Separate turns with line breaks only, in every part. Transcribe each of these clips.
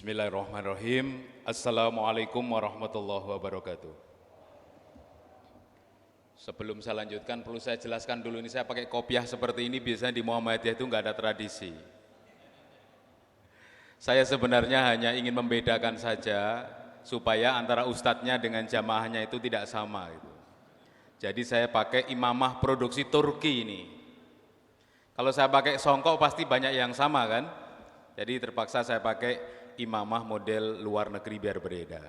Bismillahirrahmanirrahim. Assalamualaikum warahmatullahi wabarakatuh. Sebelum saya lanjutkan, perlu saya jelaskan dulu, ini saya pakai kopiah seperti ini, biasanya di Muhammadiyah itu nggak ada tradisi. Saya sebenarnya hanya ingin membedakan saja, supaya antara ustadznya dengan jamaahnya itu tidak sama. Gitu. Jadi saya pakai imamah produksi Turki ini. Kalau saya pakai songkok pasti banyak yang sama kan? Jadi terpaksa saya pakai imamah model luar negeri biar berbeda.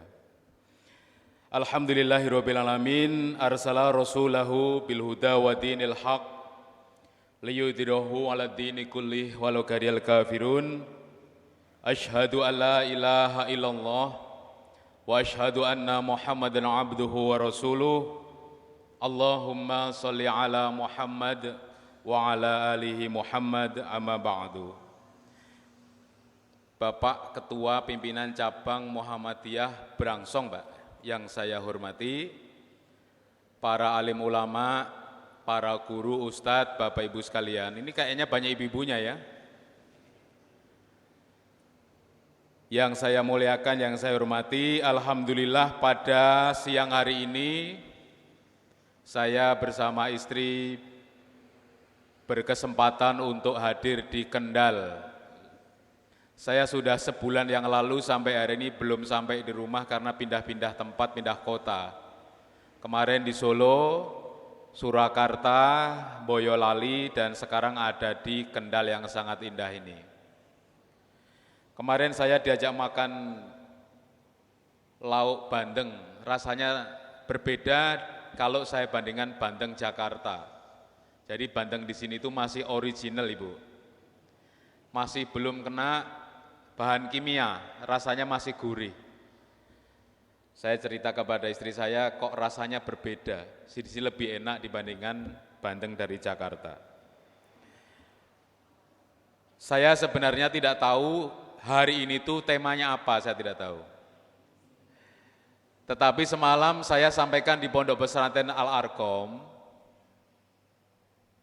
Alhamdulillahirrabbilalamin, arsala rasulahu bilhuda wa dinil haq liyudhirahu ala dini kullih walau karihal kafirun. Ashhadu an la ilaha illallah wa ashhadu anna muhammadan abduhu wa rasuluh. Allahumma salli ala Muhammad wa ala alihi Muhammad, amma ba'du. Bapak Ketua Pimpinan Cabang Muhammadiyah Brangsong, Pak, yang saya hormati, para alim ulama, para guru, ustadz, Bapak Ibu sekalian. Ini kayaknya banyak ibu-ibunya ya. Yang saya muliakan, yang saya hormati, alhamdulillah pada siang hari ini saya bersama istri berkesempatan untuk hadir di Kendal. Saya sudah sebulan yang lalu sampai hari ini belum sampai di rumah karena pindah-pindah tempat, pindah kota. Kemarin di Solo, Surakarta, Boyolali, dan sekarang ada di Kendal yang sangat indah ini. Kemarin saya diajak makan lauk bandeng, rasanya berbeda kalau saya bandingkan bandeng Jakarta. Jadi bandeng di sini itu masih original, Ibu. Masih belum kena bahan kimia, rasanya masih gurih. Saya cerita kepada istri saya, kok rasanya berbeda, sini lebih enak dibandingkan bandeng dari Jakarta. Saya sebenarnya tidak tahu hari ini tuh temanya apa, saya tidak tahu. Tetapi semalam saya sampaikan di Pondok Pesantren Al-Arqam,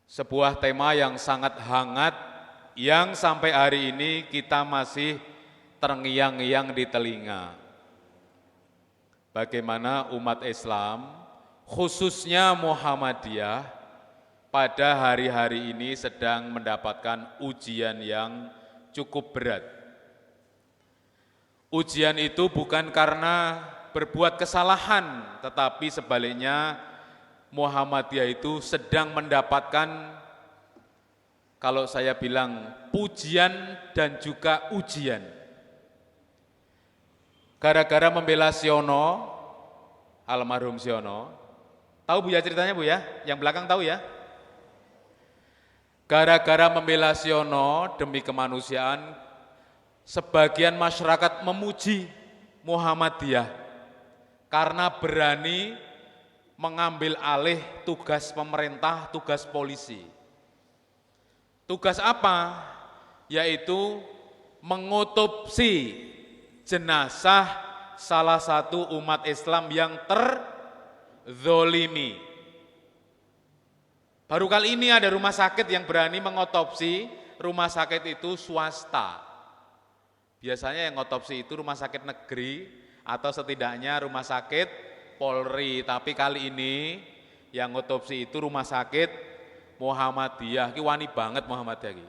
sebuah tema yang sangat hangat, yang sampai hari ini kita masih terngiang-ngiang di telinga. Bagaimana umat Islam, khususnya Muhammadiyah, pada hari-hari ini sedang mendapatkan ujian yang cukup berat. Ujian itu bukan karena berbuat kesalahan, tetapi sebaliknya Muhammadiyah itu sedang mendapatkan, kalau saya bilang, pujian dan juga ujian. Gara-gara membela Siono, almarhum Siono, tahu Bu ya ceritanya Bu ya? Yang belakang tahu ya? Gara-gara membela Siono demi kemanusiaan, sebagian masyarakat memuji Muhammadiyah karena berani mengambil alih tugas pemerintah, tugas polisi. Tugas apa? Yaitu mengotopsi jenazah salah satu umat Islam yang terzolimi. Baru kali ini ada rumah sakit yang berani mengotopsi, rumah sakit itu swasta. Biasanya yang ngotopsi itu rumah sakit negeri atau setidaknya rumah sakit Polri. Tapi kali ini yang ngotopsi itu rumah sakit Muhammadiyah, ki wani banget Muhammadiyah ki.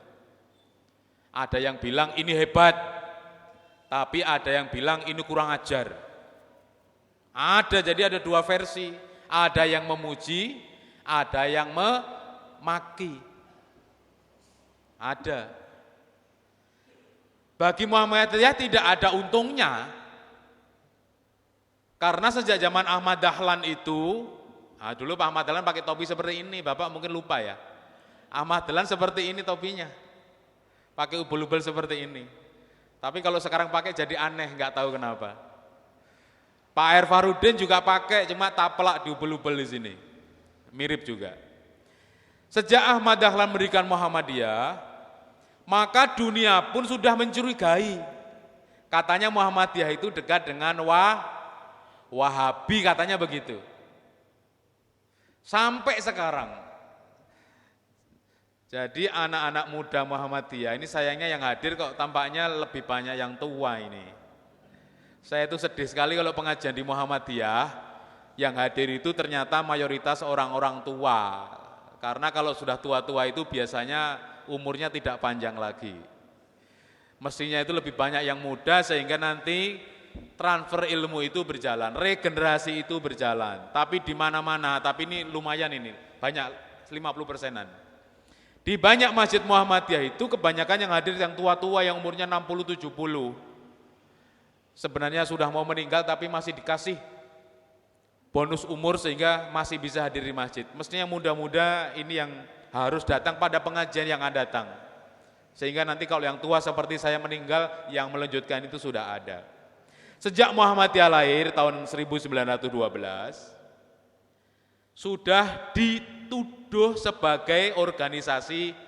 Ada yang bilang ini hebat, tapi ada yang bilang ini kurang ajar. Jadi ada dua versi, ada yang memuji, ada yang memaki. Ada. Bagi Muhammadiyah tidak ada untungnya, karena sejak zaman Ahmad Dahlan itu, dulu Pak Ahmad Dahlan pakai topi seperti ini, Bapak mungkin lupa ya. Ahmad Dahlan seperti ini topinya, pakai ubel-ubel seperti ini. Tapi kalau sekarang pakai jadi aneh, nggak tahu kenapa. Pak R. Farudin juga pakai, cuma taplak di ubel-ubel di sini, mirip juga. Sejak Ahmad Dahlan mendirikan Muhammadiyah, maka dunia pun sudah mencurigai. Katanya Muhammadiyah itu dekat dengan Wahabi, katanya begitu. Sampai sekarang. Jadi anak-anak muda Muhammadiyah ini sayangnya yang hadir kok tampaknya lebih banyak yang tua ini. Saya itu sedih sekali kalau pengajian di Muhammadiyah yang hadir itu ternyata mayoritas orang-orang tua. Karena kalau sudah tua-tua itu biasanya umurnya tidak panjang lagi. Mestinya itu lebih banyak yang muda sehingga nanti transfer ilmu itu berjalan, regenerasi itu berjalan. Tapi di mana-mana, tapi ini lumayan ini, banyak 50%-an. Di banyak masjid Muhammadiyah itu kebanyakan yang hadir yang tua-tua yang umurnya 60-70. Sebenarnya sudah mau meninggal tapi masih dikasih bonus umur sehingga masih bisa hadir di masjid. Mestinya yang muda-muda ini yang harus datang pada pengajian yang akan datang. Sehingga nanti kalau yang tua seperti saya meninggal, yang melanjutkan itu sudah ada. Sejak Muhammadiyah lahir tahun 1912, sudah dituduh sebagai organisasi,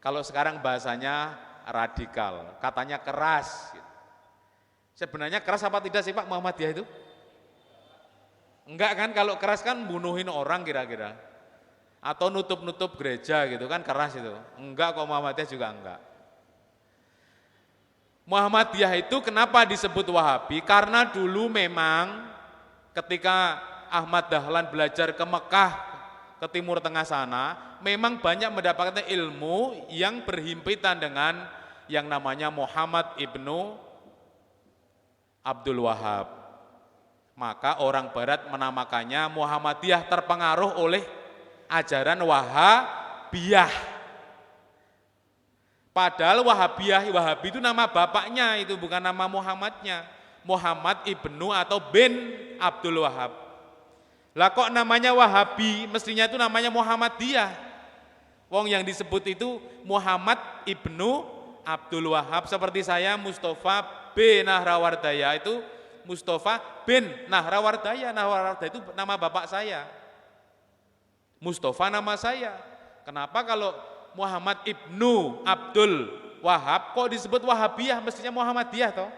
kalau sekarang bahasanya radikal, katanya keras. Sebenarnya keras apa tidak sih Pak Muhammadiyah itu? Enggak kan, kalau keras kan bunuhin orang kira-kira. Atau nutup-nutup gereja gitu kan keras itu. Enggak kok, Muhammadiyah juga enggak. Muhammadiyah itu kenapa disebut Wahabi? Karena dulu memang ketika Ahmad Dahlan belajar ke Mekah, ke Timur Tengah sana, memang banyak mendapatkan ilmu yang berhimpitan dengan yang namanya Muhammad ibnu Abdul Wahab. Maka orang barat menamakannya Muhammadiyah, terpengaruh oleh ajaran Wahabiyah. Padahal Wahabi itu nama bapaknya, itu bukan nama Muhammadnya. Muhammad ibnu atau bin Abdul Wahab. Lah kok namanya Wahabi, mestinya itu namanya Muhammadiyah. Wong yang disebut itu Muhammad ibnu Abdul Wahab, seperti saya Mustafa bin Nahrawardaya, itu Mustafa bin Nahrawardaya. Nahrawardaya itu nama bapak saya. Mustafa nama saya. Kenapa kalau Muhammad ibnu Abdul Wahab kok disebut Wahabiyah, mestinya Muhammadiyah toh?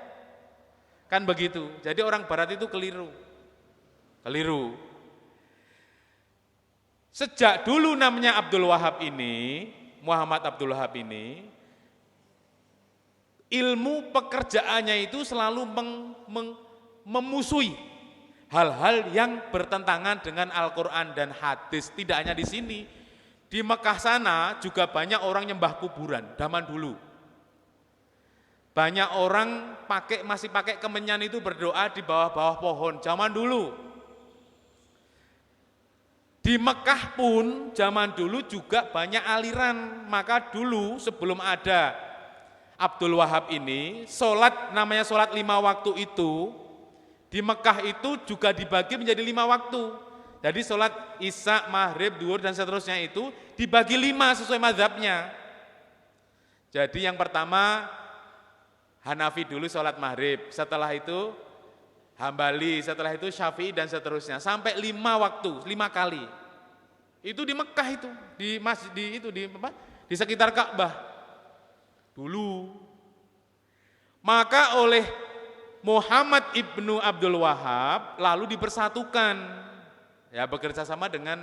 Kan begitu. Jadi orang barat itu keliru. Keliru. Sejak dulu namanya Abdul Wahab ini, Muhammad Abdul Wahab ini, ilmu pekerjaannya itu selalu memusuhi hal-hal yang bertentangan dengan Al-Quran dan hadis. Tidak hanya di sini, di Mekah sana juga banyak orang nyembah kuburan zaman dulu. Banyak orang masih pakai kemenyan itu berdoa di bawah-bawah pohon zaman dulu. Di Mekah pun zaman dulu juga banyak aliran. Maka dulu sebelum ada Abdul Wahab ini, namanya sholat 5 waktu itu, di Mekah itu juga dibagi menjadi 5 waktu. Jadi sholat Isya, Maghrib, Duhur dan seterusnya itu dibagi 5 sesuai mazhabnya. Jadi yang pertama Hanafi dulu sholat Maghrib, setelah itu Hambali, setelah itu Syafi'i dan seterusnya. Sampai 5 waktu, 5 kali. Itu di Mekah itu, di masjid di sekitar Ka'bah dulu. Maka oleh Muhammad ibnu Abdul Wahab lalu dipersatukan, ya bekerja sama dengan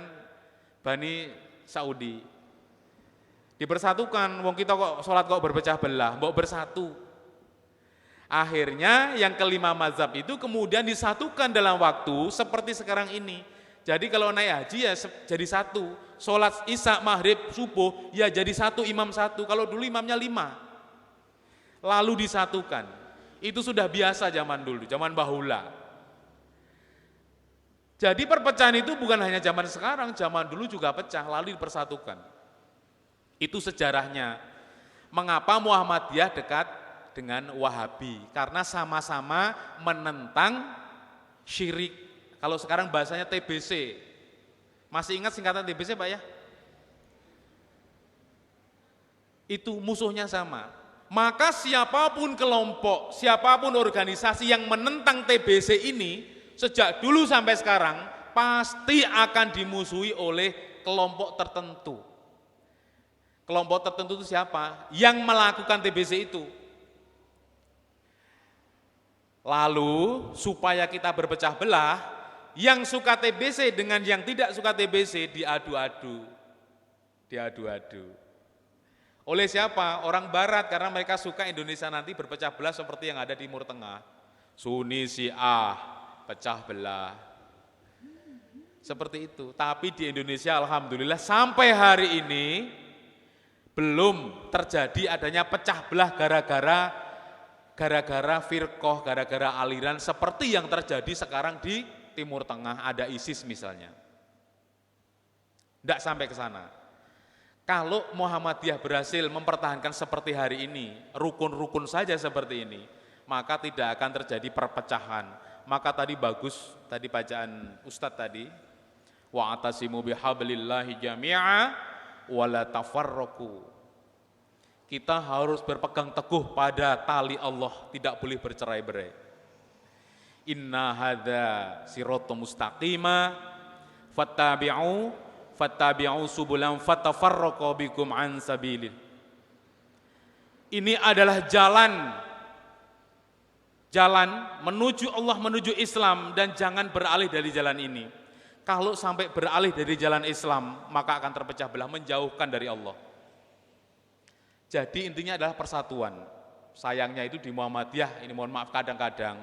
Bani Saudi. Dipersatukan, wong kita kok sholat kok berpecah belah, mbok bersatu. Akhirnya yang kelima mazhab itu kemudian disatukan dalam waktu seperti sekarang ini. Jadi kalau naik haji ya jadi satu, sholat Isya, Maghrib, Subuh ya jadi satu, imam satu. Kalau dulu imamnya 5, lalu disatukan. Itu sudah biasa zaman dulu, zaman bahula. Jadi perpecahan itu bukan hanya zaman sekarang, zaman dulu juga pecah, lalu dipersatukan. Itu sejarahnya. Mengapa Muhammadiyah dekat dengan Wahabi? Karena sama-sama menentang syirik. Kalau sekarang bahasanya TBC. Masih ingat singkatan TBC Pak ya? Itu musuhnya sama. Maka siapapun kelompok, siapapun organisasi yang menentang TBC ini, sejak dulu sampai sekarang, pasti akan dimusuhi oleh kelompok tertentu. Kelompok tertentu itu siapa? Yang melakukan TBC itu. Lalu supaya kita berpecah belah, yang suka TBC dengan yang tidak suka TBC diadu-adu. Oleh siapa? Orang barat, karena mereka suka Indonesia nanti berpecah belah seperti yang ada di Timur Tengah. Sunni Syiah pecah belah. Seperti itu. Tapi di Indonesia alhamdulillah sampai hari ini belum terjadi adanya pecah belah gara-gara firqoh, gara-gara aliran seperti yang terjadi sekarang di Timur Tengah, ada ISIS misalnya. Tidak sampai ke sana. Kalau Muhammadiyah berhasil mempertahankan seperti hari ini, rukun-rukun saja seperti ini, maka tidak akan terjadi perpecahan. Maka tadi bagus, tadi bacaan Ustadz tadi, wa'atasimu bihablillahi jami'a wala tafarraqu. Kita harus berpegang teguh pada tali Allah, tidak boleh bercerai-berai. Inna hadza siratal mustaqima fattabi'u subulan fatafarraqu bikum an sabilil. Ini adalah jalan menuju Allah, menuju Islam, dan jangan beralih dari jalan ini. Kalau sampai beralih dari jalan Islam, maka akan terpecah belah, menjauhkan dari Allah. Jadi intinya adalah persatuan. Sayangnya itu di Muhammadiyah, ini mohon maaf kadang-kadang,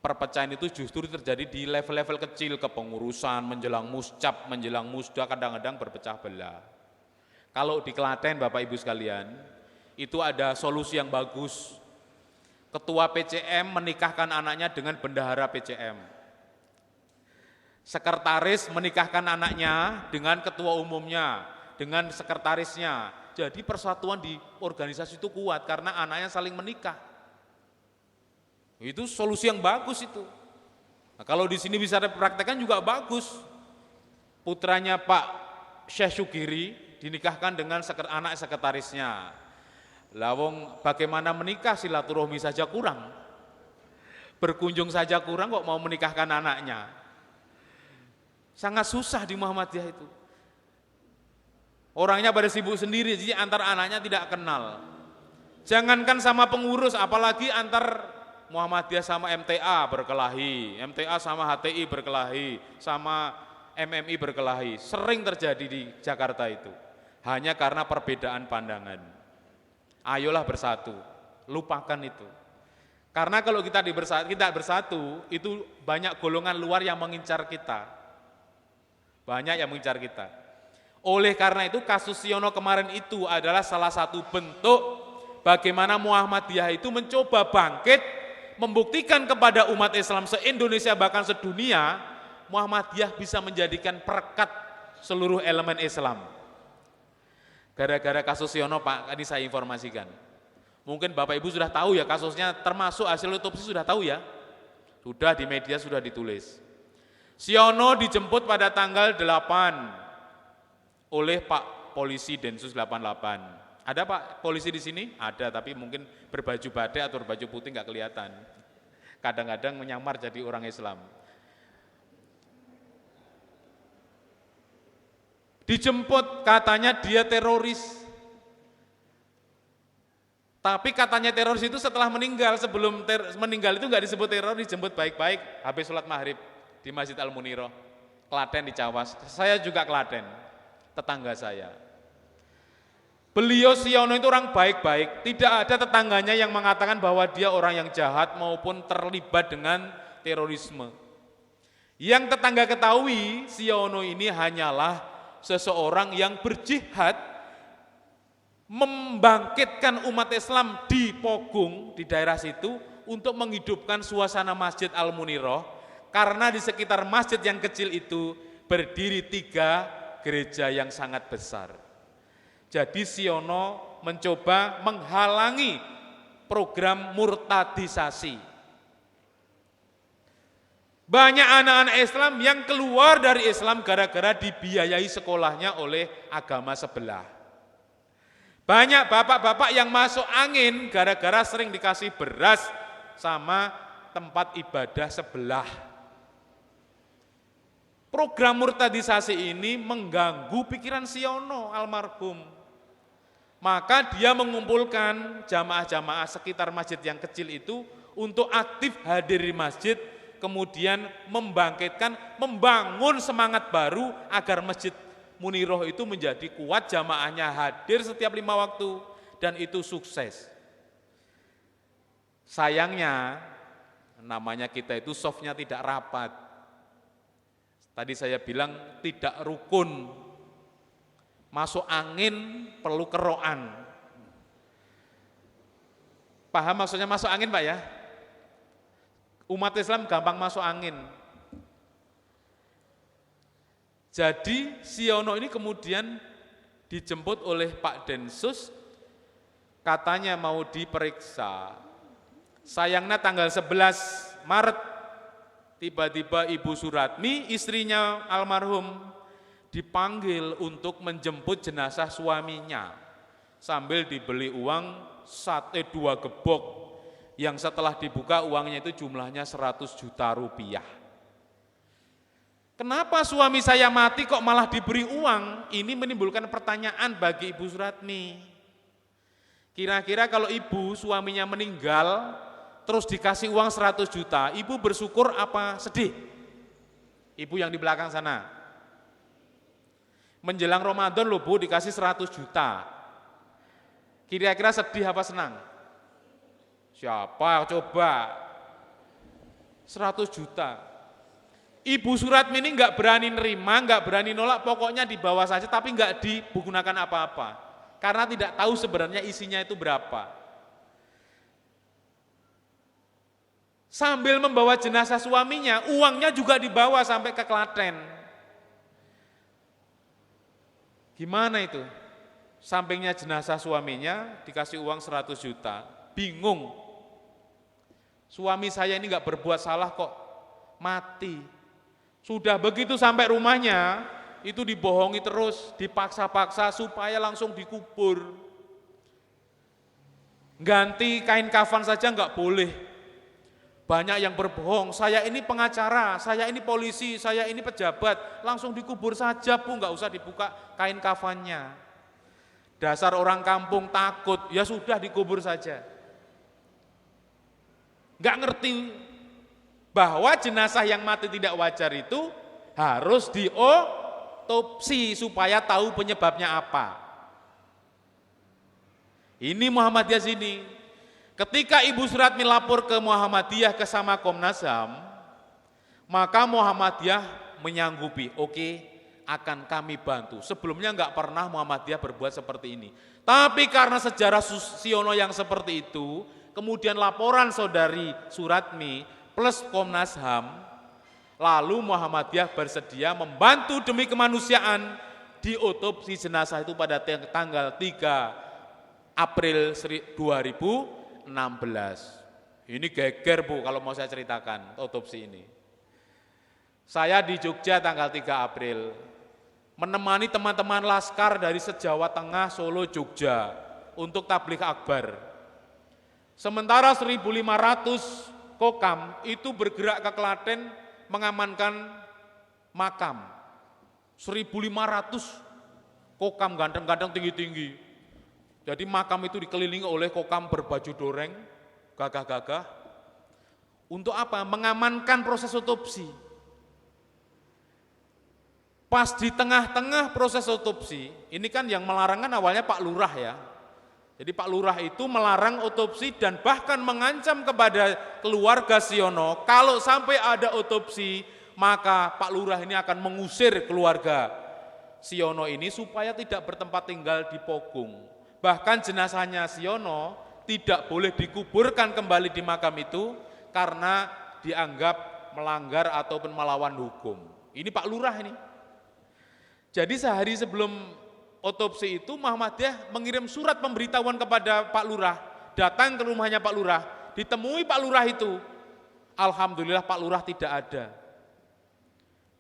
perpecahan itu justru terjadi di level-level kecil, kepengurusan, menjelang muscap, menjelang musda, kadang-kadang berpecah belah. Kalau di Klaten Bapak Ibu sekalian, itu ada solusi yang bagus. Ketua PCM menikahkan anaknya dengan bendahara PCM. Sekretaris menikahkan anaknya dengan ketua umumnya, dengan sekretarisnya. Jadi persatuan di organisasi itu kuat karena anaknya saling menikah. Itu solusi yang bagus itu. Nah, kalau di sini bisa dipraktekkan juga bagus. Putranya Pak Syekh Syukiri dinikahkan dengan anak sekretarisnya. Lawong bagaimana menikah, silaturahmi saja kurang. Berkunjung saja kurang kok mau menikahkan anaknya. Sangat susah di Muhammadiyah itu. Orangnya pada sibuk sendiri, jadi antar anaknya tidak kenal. Jangankan sama pengurus, apalagi antar Muhammadiyah sama MTA berkelahi, MTA sama HTI berkelahi, sama MMI berkelahi. Sering terjadi di Jakarta itu. Hanya karena perbedaan pandangan. Ayolah bersatu, lupakan itu. Karena kalau kita bersatu, itu banyak golongan luar yang mengincar kita. Banyak yang mengincar kita. Oleh karena itu kasus Siono kemarin itu adalah salah satu bentuk bagaimana Muhammadiyah itu mencoba bangkit, membuktikan kepada umat Islam se-Indonesia bahkan sedunia, Muhammadiyah bisa menjadikan perekat seluruh elemen Islam. Gara-gara kasus Siono Pak, ini saya informasikan. Mungkin Bapak Ibu sudah tahu ya kasusnya, termasuk hasil otopsi sudah tahu ya. Sudah di media sudah ditulis. Siono dijemput pada tanggal 8 oleh Pak Polisi Densus 88. Ada Pak polisi di sini? Ada, tapi mungkin berbaju batik atau berbaju putih nggak kelihatan. Kadang-kadang menyamar jadi orang Islam. Dijemput, katanya dia teroris. Tapi katanya teroris itu setelah meninggal, sebelum meninggal itu nggak disebut teroris, dijemput baik-baik habis sholat maghrib di Masjid Al-Muniroh, Klaten di Cawas. Saya juga Klaten, tetangga saya. Beliau Siono itu orang baik-baik, tidak ada tetangganya yang mengatakan bahwa dia orang yang jahat maupun terlibat dengan terorisme. Yang tetangga ketahui, Siono ini hanyalah seseorang yang berjihad membangkitkan umat Islam di Pogung, di daerah situ, untuk menghidupkan suasana Masjid Al-Muniroh, karena di sekitar masjid yang kecil itu berdiri 3 gereja yang sangat besar. Jadi Siono mencoba menghalangi program murtadisasi. Banyak anak-anak Islam yang keluar dari Islam gara-gara dibiayai sekolahnya oleh agama sebelah. Banyak bapak-bapak yang masuk angin gara-gara sering dikasih beras sama tempat ibadah sebelah. Program murtadisasi ini mengganggu pikiran Siono almarhum. Maka dia mengumpulkan jamaah-jamaah sekitar masjid yang kecil itu untuk aktif hadir di masjid, kemudian membangkitkan, membangun semangat baru agar Masjid Muniroh itu menjadi kuat, jamaahnya hadir setiap 5 waktu, dan itu sukses. Sayangnya Namanya kita itu softnya tidak rapat. Tadi saya bilang tidak rukun. Masuk angin perlu keroan. Paham maksudnya masuk angin Pak ya? Umat Islam gampang masuk angin. Jadi Siono ini kemudian dijemput oleh Pak Densus, katanya mau diperiksa. Sayangnya tanggal 11 Maret, tiba-tiba Ibu Suratmi, istrinya almarhum, dipanggil untuk menjemput jenazah suaminya. Sambil dibeli uang sate 2 gebok, yang setelah dibuka uangnya itu jumlahnya 100 juta rupiah. Kenapa suami saya mati kok malah diberi uang? Ini menimbulkan pertanyaan bagi Ibu Suratmi. Kira-kira kalau ibu suaminya meninggal, terus dikasih uang 100 juta, ibu bersyukur apa sedih? Ibu yang di belakang sana. Menjelang Ramadan loh Bu, dikasih 100 juta. Kira-kira sedih apa senang? Siapa coba? 100 juta. Ibu Suratmi ini nggak berani nerima, nggak berani nolak, pokoknya dibawa saja tapi nggak digunakan apa-apa. Karena tidak tahu sebenarnya isinya itu berapa. Sambil membawa jenazah suaminya, uangnya juga dibawa sampai ke Klaten. Gimana itu? Sampingnya jenazah suaminya dikasih uang 100 juta, bingung. Suami saya ini nggak berbuat salah kok, mati. Sudah begitu sampai rumahnya, itu dibohongi terus, dipaksa-paksa supaya langsung dikubur. Ganti kain kafan saja nggak boleh. Banyak yang berbohong, saya ini pengacara, saya ini polisi, saya ini pejabat, langsung dikubur saja Bu, nggak usah dibuka kain kafannya. Dasar orang kampung takut, ya sudah dikubur saja. Nggak ngerti bahwa jenazah yang mati tidak wajar itu harus diotopsi supaya tahu penyebabnya apa. Ini Muhammadiyah sini. Ketika Ibu Suratmi lapor ke Muhammadiyah ke sama Komnas HAM, maka Muhammadiyah menyanggupi, oke, akan kami bantu. Sebelumnya enggak pernah Muhammadiyah berbuat seperti ini. Tapi karena sejarah Siono yang seperti itu, kemudian laporan saudari Suratmi plus Komnas HAM, lalu Muhammadiyah bersedia membantu demi kemanusiaan diotopsi jenazah itu pada tanggal 3 April 2016. Ini geger Bu kalau mau saya ceritakan otopsi ini. Saya di Jogja tanggal 3 April, menemani teman-teman Laskar dari se-Jawa Tengah, Solo, Jogja untuk tabligh akbar. Sementara 1.500 Kokam itu bergerak ke Klaten mengamankan makam. 1.500 Kokam ganteng-ganteng tinggi-tinggi. Jadi makam itu dikelilingi oleh Kokam berbaju doreng, gagah-gagah. Untuk apa? Mengamankan proses otopsi. Pas di tengah-tengah proses otopsi, ini kan yang melarangkan awalnya Pak Lurah ya. Jadi Pak Lurah itu melarang otopsi dan bahkan mengancam kepada keluarga Siono, kalau sampai ada otopsi, maka Pak Lurah ini akan mengusir keluarga Siono ini supaya tidak bertempat tinggal di Pogung. Bahkan jenazahnya Siono tidak boleh dikuburkan kembali di makam itu karena dianggap melanggar ataupun melawan hukum. Ini Pak Lurah ini. Jadi sehari sebelum otopsi itu Muhammadiyah mengirim surat pemberitahuan kepada Pak Lurah, datang ke rumahnya Pak Lurah, ditemui Pak Lurah itu. Alhamdulillah Pak Lurah tidak ada.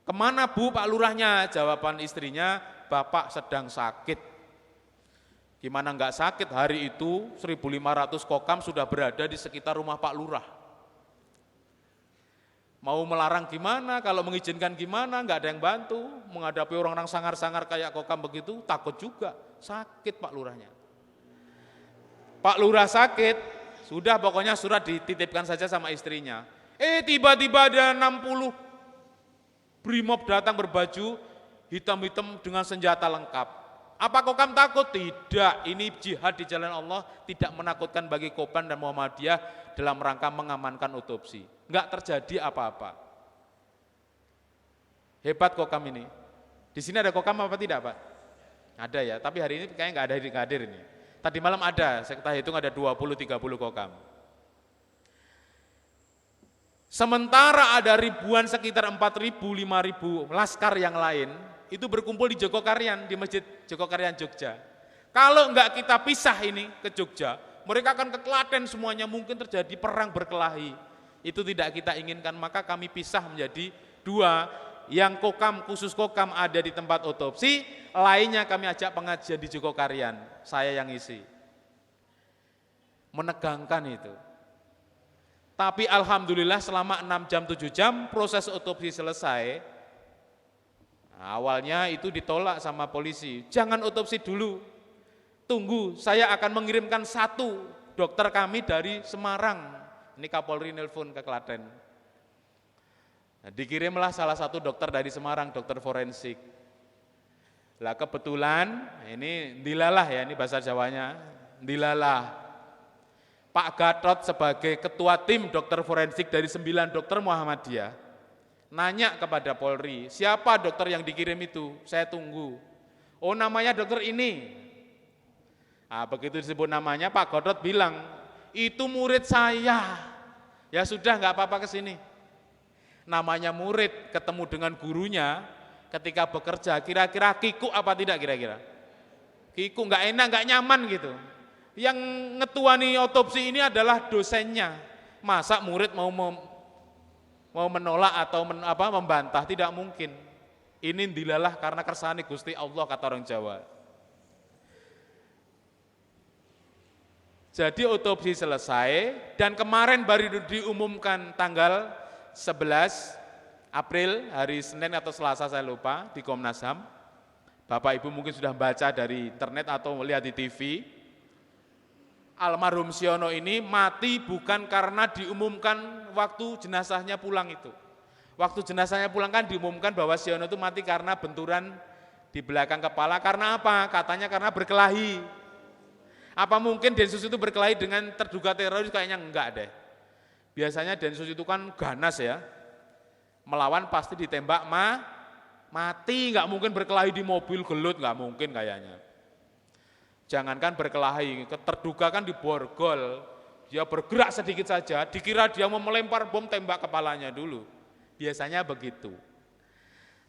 Kemana Bu Pak Lurahnya? Jawaban istrinya, Bapak sedang sakit. Gimana enggak sakit? Hari itu 1.500 Kokam sudah berada di sekitar rumah Pak Lurah. Mau melarang gimana, kalau mengizinkan gimana, enggak ada yang bantu. Menghadapi orang-orang sangar-sangar kayak Kokam begitu, takut juga, sakit Pak Lurahnya. Pak Lurah sakit, sudah pokoknya surat dititipkan saja sama istrinya. Tiba-tiba ada 60 brimob datang berbaju hitam-hitam dengan senjata lengkap. Apa Kokam takut? Tidak, ini jihad di jalan Allah, tidak menakutkan bagi Kokam dan Muhammadiyah dalam rangka mengamankan otopsi. Enggak terjadi apa-apa. Hebat Kokam ini. Di sini ada Kokam apa tidak, Pak? Ada ya, tapi hari ini kayaknya enggak ada hadir ini. Tadi malam ada, saya hitung ada 20-30 Kokam. Sementara ada ribuan, sekitar 4.000, 5.000 laskar yang lain, itu berkumpul di Jogokarian, di Masjid Jogokarian Jogja. Kalau enggak kita pisah ini ke Jogja, mereka akan ke Klaten semuanya, mungkin terjadi perang berkelahi. Itu tidak kita inginkan, maka kami pisah menjadi dua, yang Kokam, khusus Kokam ada di tempat otopsi, lainnya kami ajak pengajian di Jogokarian, saya yang isi. Menegangkan itu. Tapi alhamdulillah selama 6 jam, 7 jam proses otopsi selesai. Nah, awalnya itu ditolak sama polisi, jangan otopsi dulu, tunggu, saya akan mengirimkan satu dokter kami dari Semarang. Ini Kapolri nelpon ke Klaten. Nah, dikirimlah salah satu dokter dari Semarang, dokter forensik. Lah kebetulan, ini dilalah ya, ini bahasa Jawanya, dilalah. Pak Gatot sebagai ketua tim dokter forensik dari 9 dokter Muhammadiyah, nanya kepada Polri, siapa dokter yang dikirim itu? Saya tunggu. Oh, namanya dokter ini. Nah, begitu disebut namanya, Pak Gatot bilang, itu murid saya. Ya sudah, nggak apa-apa ke sini. Namanya murid ketemu dengan gurunya ketika bekerja, kira-kira kikuk apa tidak kira-kira? Kikuk, nggak enak, nggak nyaman gitu. Yang ngetuani otopsi ini adalah dosennya. Masa murid mau menolak atau membantah? Tidak mungkin. Ini dilalah karena kersane Gusti Allah, kata orang Jawa. Jadi otopsi selesai dan kemarin baru diumumkan tanggal 11 April, hari Senin atau Selasa saya lupa, di Komnas HAM. Bapak Ibu mungkin sudah baca dari internet atau melihat di TV. Almarhum Siono ini mati bukan karena diumumkan waktu jenazahnya pulang itu. Waktu jenazahnya pulang kan diumumkan bahwa Siono itu mati karena benturan di belakang kepala. Karena apa? Katanya karena berkelahi. Apa mungkin Densus itu berkelahi dengan terduga teroris? Kayaknya enggak deh. Biasanya Densus itu kan ganas ya. Melawan pasti ditembak mati, enggak mungkin berkelahi di mobil gelut, enggak mungkin kayaknya. Jangankan berkelahi, terduga kan diborgol, dia bergerak sedikit saja, dikira dia mau melempar bom, tembak kepalanya dulu. Biasanya begitu.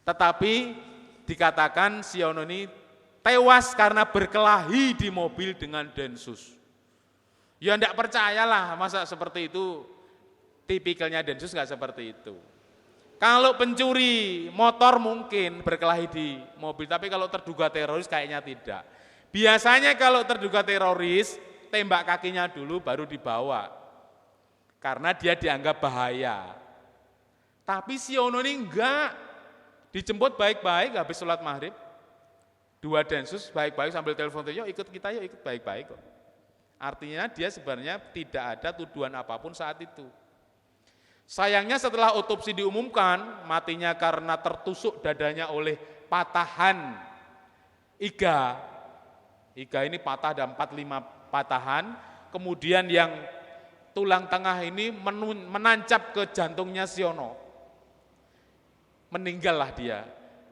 Tetapi dikatakan Siono ini tewas karena berkelahi di mobil dengan Densus. Ya enggak percayalah, masa seperti itu, tipikalnya Densus enggak seperti itu. Kalau pencuri motor mungkin berkelahi di mobil, tapi kalau terduga teroris kayaknya tidak. Biasanya kalau terduga teroris, tembak kakinya dulu baru dibawa. Karena dia dianggap bahaya. Tapi Siono ini enggak. Dijemput baik-baik habis sholat maghrib. 2 Densus baik-baik sambil telepon, yuk ikut kita, yuk ikut baik-baik kok. Artinya dia sebenarnya tidak ada tuduhan apapun saat itu. Sayangnya setelah otopsi diumumkan, matinya karena tertusuk dadanya oleh patahan iga. Iga ini patah, ada 4-5 patahan, kemudian yang tulang tengah ini menancap ke jantungnya Siono. Meninggallah dia.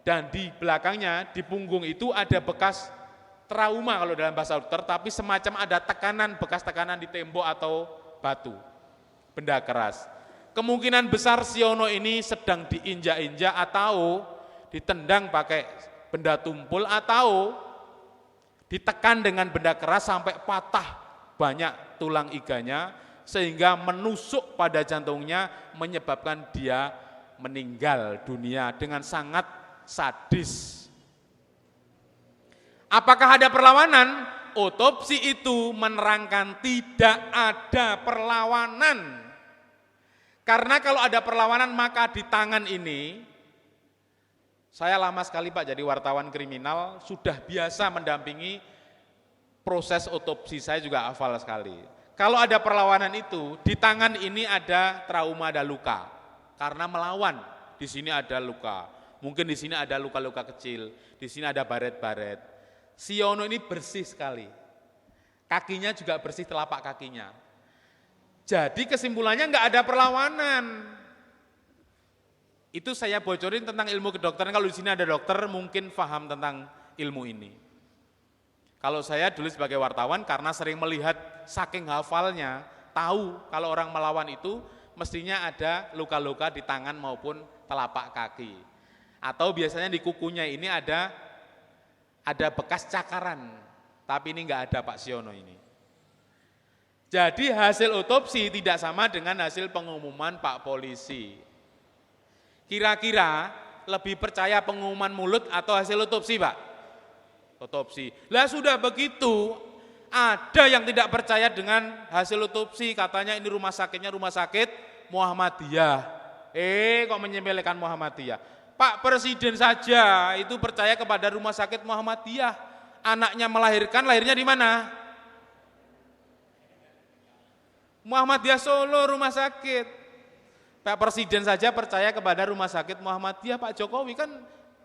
Dan di belakangnya, di punggung itu ada bekas trauma kalau dalam bahasa dokter, tapi semacam ada tekanan, bekas tekanan di tembok atau batu, benda keras. Kemungkinan besar Siono ini sedang diinjak-injak atau ditendang pakai benda tumpul atau ditekan dengan benda keras sampai patah banyak tulang iganya sehingga menusuk pada jantungnya menyebabkan dia meninggal dunia dengan sangat sadis. Apakah ada perlawanan? Otopsi itu menerangkan tidak ada perlawanan. Karena kalau ada perlawanan maka di tangan ini, saya lama sekali Pak jadi wartawan kriminal, sudah biasa mendampingi proses otopsi, saya juga hafal sekali. Kalau ada perlawanan itu, di tangan ini ada trauma, ada luka. Karena melawan, di sini ada luka. Mungkin di sini ada luka-luka kecil, di sini ada baret-baret. Siono ini bersih sekali. Kakinya juga bersih, telapak kakinya. Jadi kesimpulannya nggak ada perlawanan. Itu saya bocorin tentang ilmu kedokteran. Kalau di sini ada dokter mungkin paham tentang ilmu ini. Kalau saya dulu sebagai wartawan karena sering melihat saking hafalnya, tahu kalau orang melawan itu mestinya ada luka-luka di tangan maupun telapak kaki. Atau biasanya di kukunya ini ada bekas cakaran. Tapi ini enggak ada Pak Siono ini. Jadi hasil otopsi tidak sama dengan hasil pengumuman Pak Polisi. Kira-kira lebih percaya pengumuman mulut atau hasil otopsi Pak? Otopsi. Lah sudah begitu, ada yang tidak percaya dengan hasil otopsi, katanya ini rumah sakitnya rumah sakit Muhammadiyah. Kok menyepelekan Muhammadiyah? Pak Presiden saja itu percaya kepada rumah sakit Muhammadiyah. Anaknya melahirkan, lahirnya di mana? Muhammadiyah Solo rumah sakit. Pak Presiden saja percaya kepada rumah sakit Muhammadiyah. Pak Jokowi kan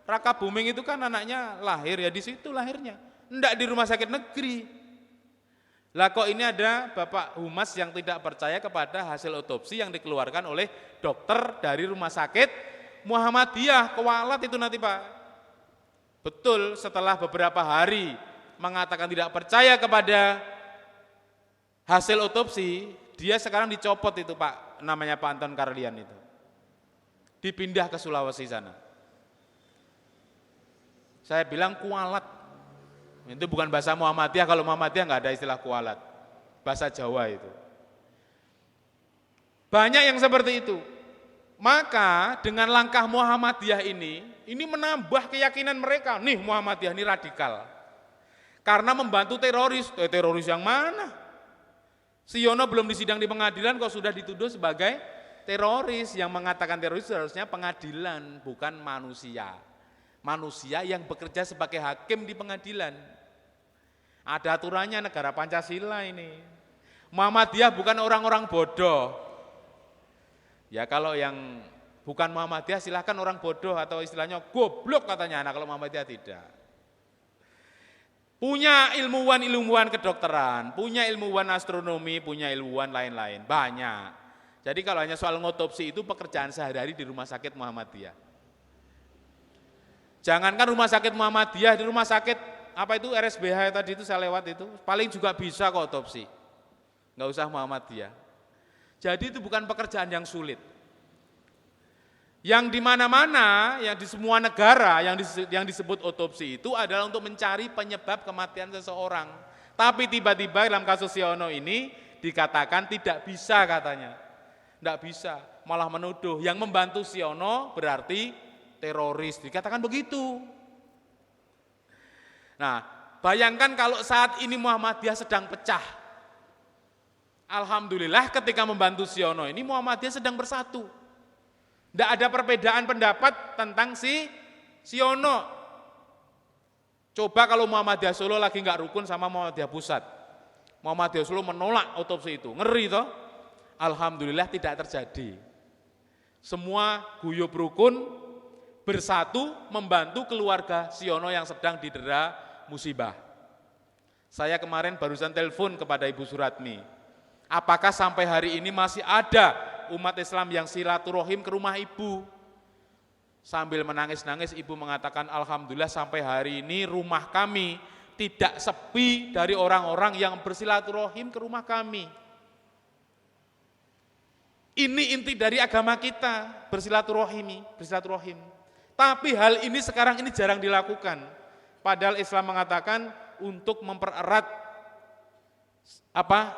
Raka Buming itu kan anaknya lahir ya di situ lahirnya, enggak di rumah sakit negeri. Lah kok ini ada Bapak Humas yang tidak percaya kepada hasil otopsi yang dikeluarkan oleh dokter dari rumah sakit Muhammadiyah, kualat itu nanti Pak. Betul, setelah beberapa hari mengatakan tidak percaya kepada hasil otopsi, dia sekarang dicopot itu Pak, namanya Pak Anton Carlian itu. Dipindah ke Sulawesi sana. Saya bilang kualat, itu bukan bahasa Muhammadiyah, kalau Muhammadiyah nggak ada istilah kualat, bahasa Jawa itu. Banyak yang seperti itu. Maka dengan langkah Muhammadiyah ini menambah keyakinan mereka, nih Muhammadiyah ini radikal. Karena membantu teroris, teroris yang mana? Siono belum disidang di pengadilan kok sudah dituduh sebagai teroris, yang mengatakan teroris seharusnya pengadilan, bukan manusia. Manusia yang bekerja sebagai hakim di pengadilan. Ada aturannya negara Pancasila ini. Muhammadiyah bukan orang-orang bodoh. Ya kalau yang bukan Muhammadiyah silahkan orang bodoh atau istilahnya goblok katanya anak, kalau Muhammadiyah tidak. Punya ilmuwan kedokteran, punya ilmuwan astronomi, punya ilmuwan lain-lain, banyak. Jadi kalau hanya soal ngotopsi itu pekerjaan sehari-hari di rumah sakit Muhammadiyah. Jangankan rumah sakit Muhammadiyah, di rumah sakit apa itu RSBH tadi itu saya lewat itu, paling juga bisa kok otopsi. Enggak usah Muhammadiyah. Jadi itu bukan pekerjaan yang sulit. Yang di mana-mana, yang di semua negara yang disebut otopsi itu adalah untuk mencari penyebab kematian seseorang. Tapi tiba-tiba dalam kasus Siono ini dikatakan tidak bisa katanya. Enggak bisa, malah menuduh yang membantu Siono berarti teroris, dikatakan begitu. Nah, bayangkan kalau saat ini Muhammadiyah sedang pecah. Alhamdulillah ketika membantu Siono ini Muhammadiyah sedang bersatu. Tidak ada perbedaan pendapat tentang si Siono. Coba kalau Muhammadiyah Solo lagi nggak rukun sama Muhammadiyah Pusat. Muhammadiyah Solo menolak otopsi itu, ngeri toh. Alhamdulillah tidak terjadi. Semua guyub rukun, bersatu membantu keluarga Siono yang sedang didera musibah. Saya kemarin barusan telepon kepada Ibu Suratmi. Apakah sampai hari ini masih ada umat Islam yang silaturahim ke rumah Ibu? Sambil menangis-nangis Ibu mengatakan, alhamdulillah sampai hari ini rumah kami tidak sepi dari orang-orang yang bersilaturahim ke rumah kami. Ini inti dari agama kita, bersilaturahim. Tapi hal ini sekarang ini jarang dilakukan. Padahal Islam mengatakan untuk mempererat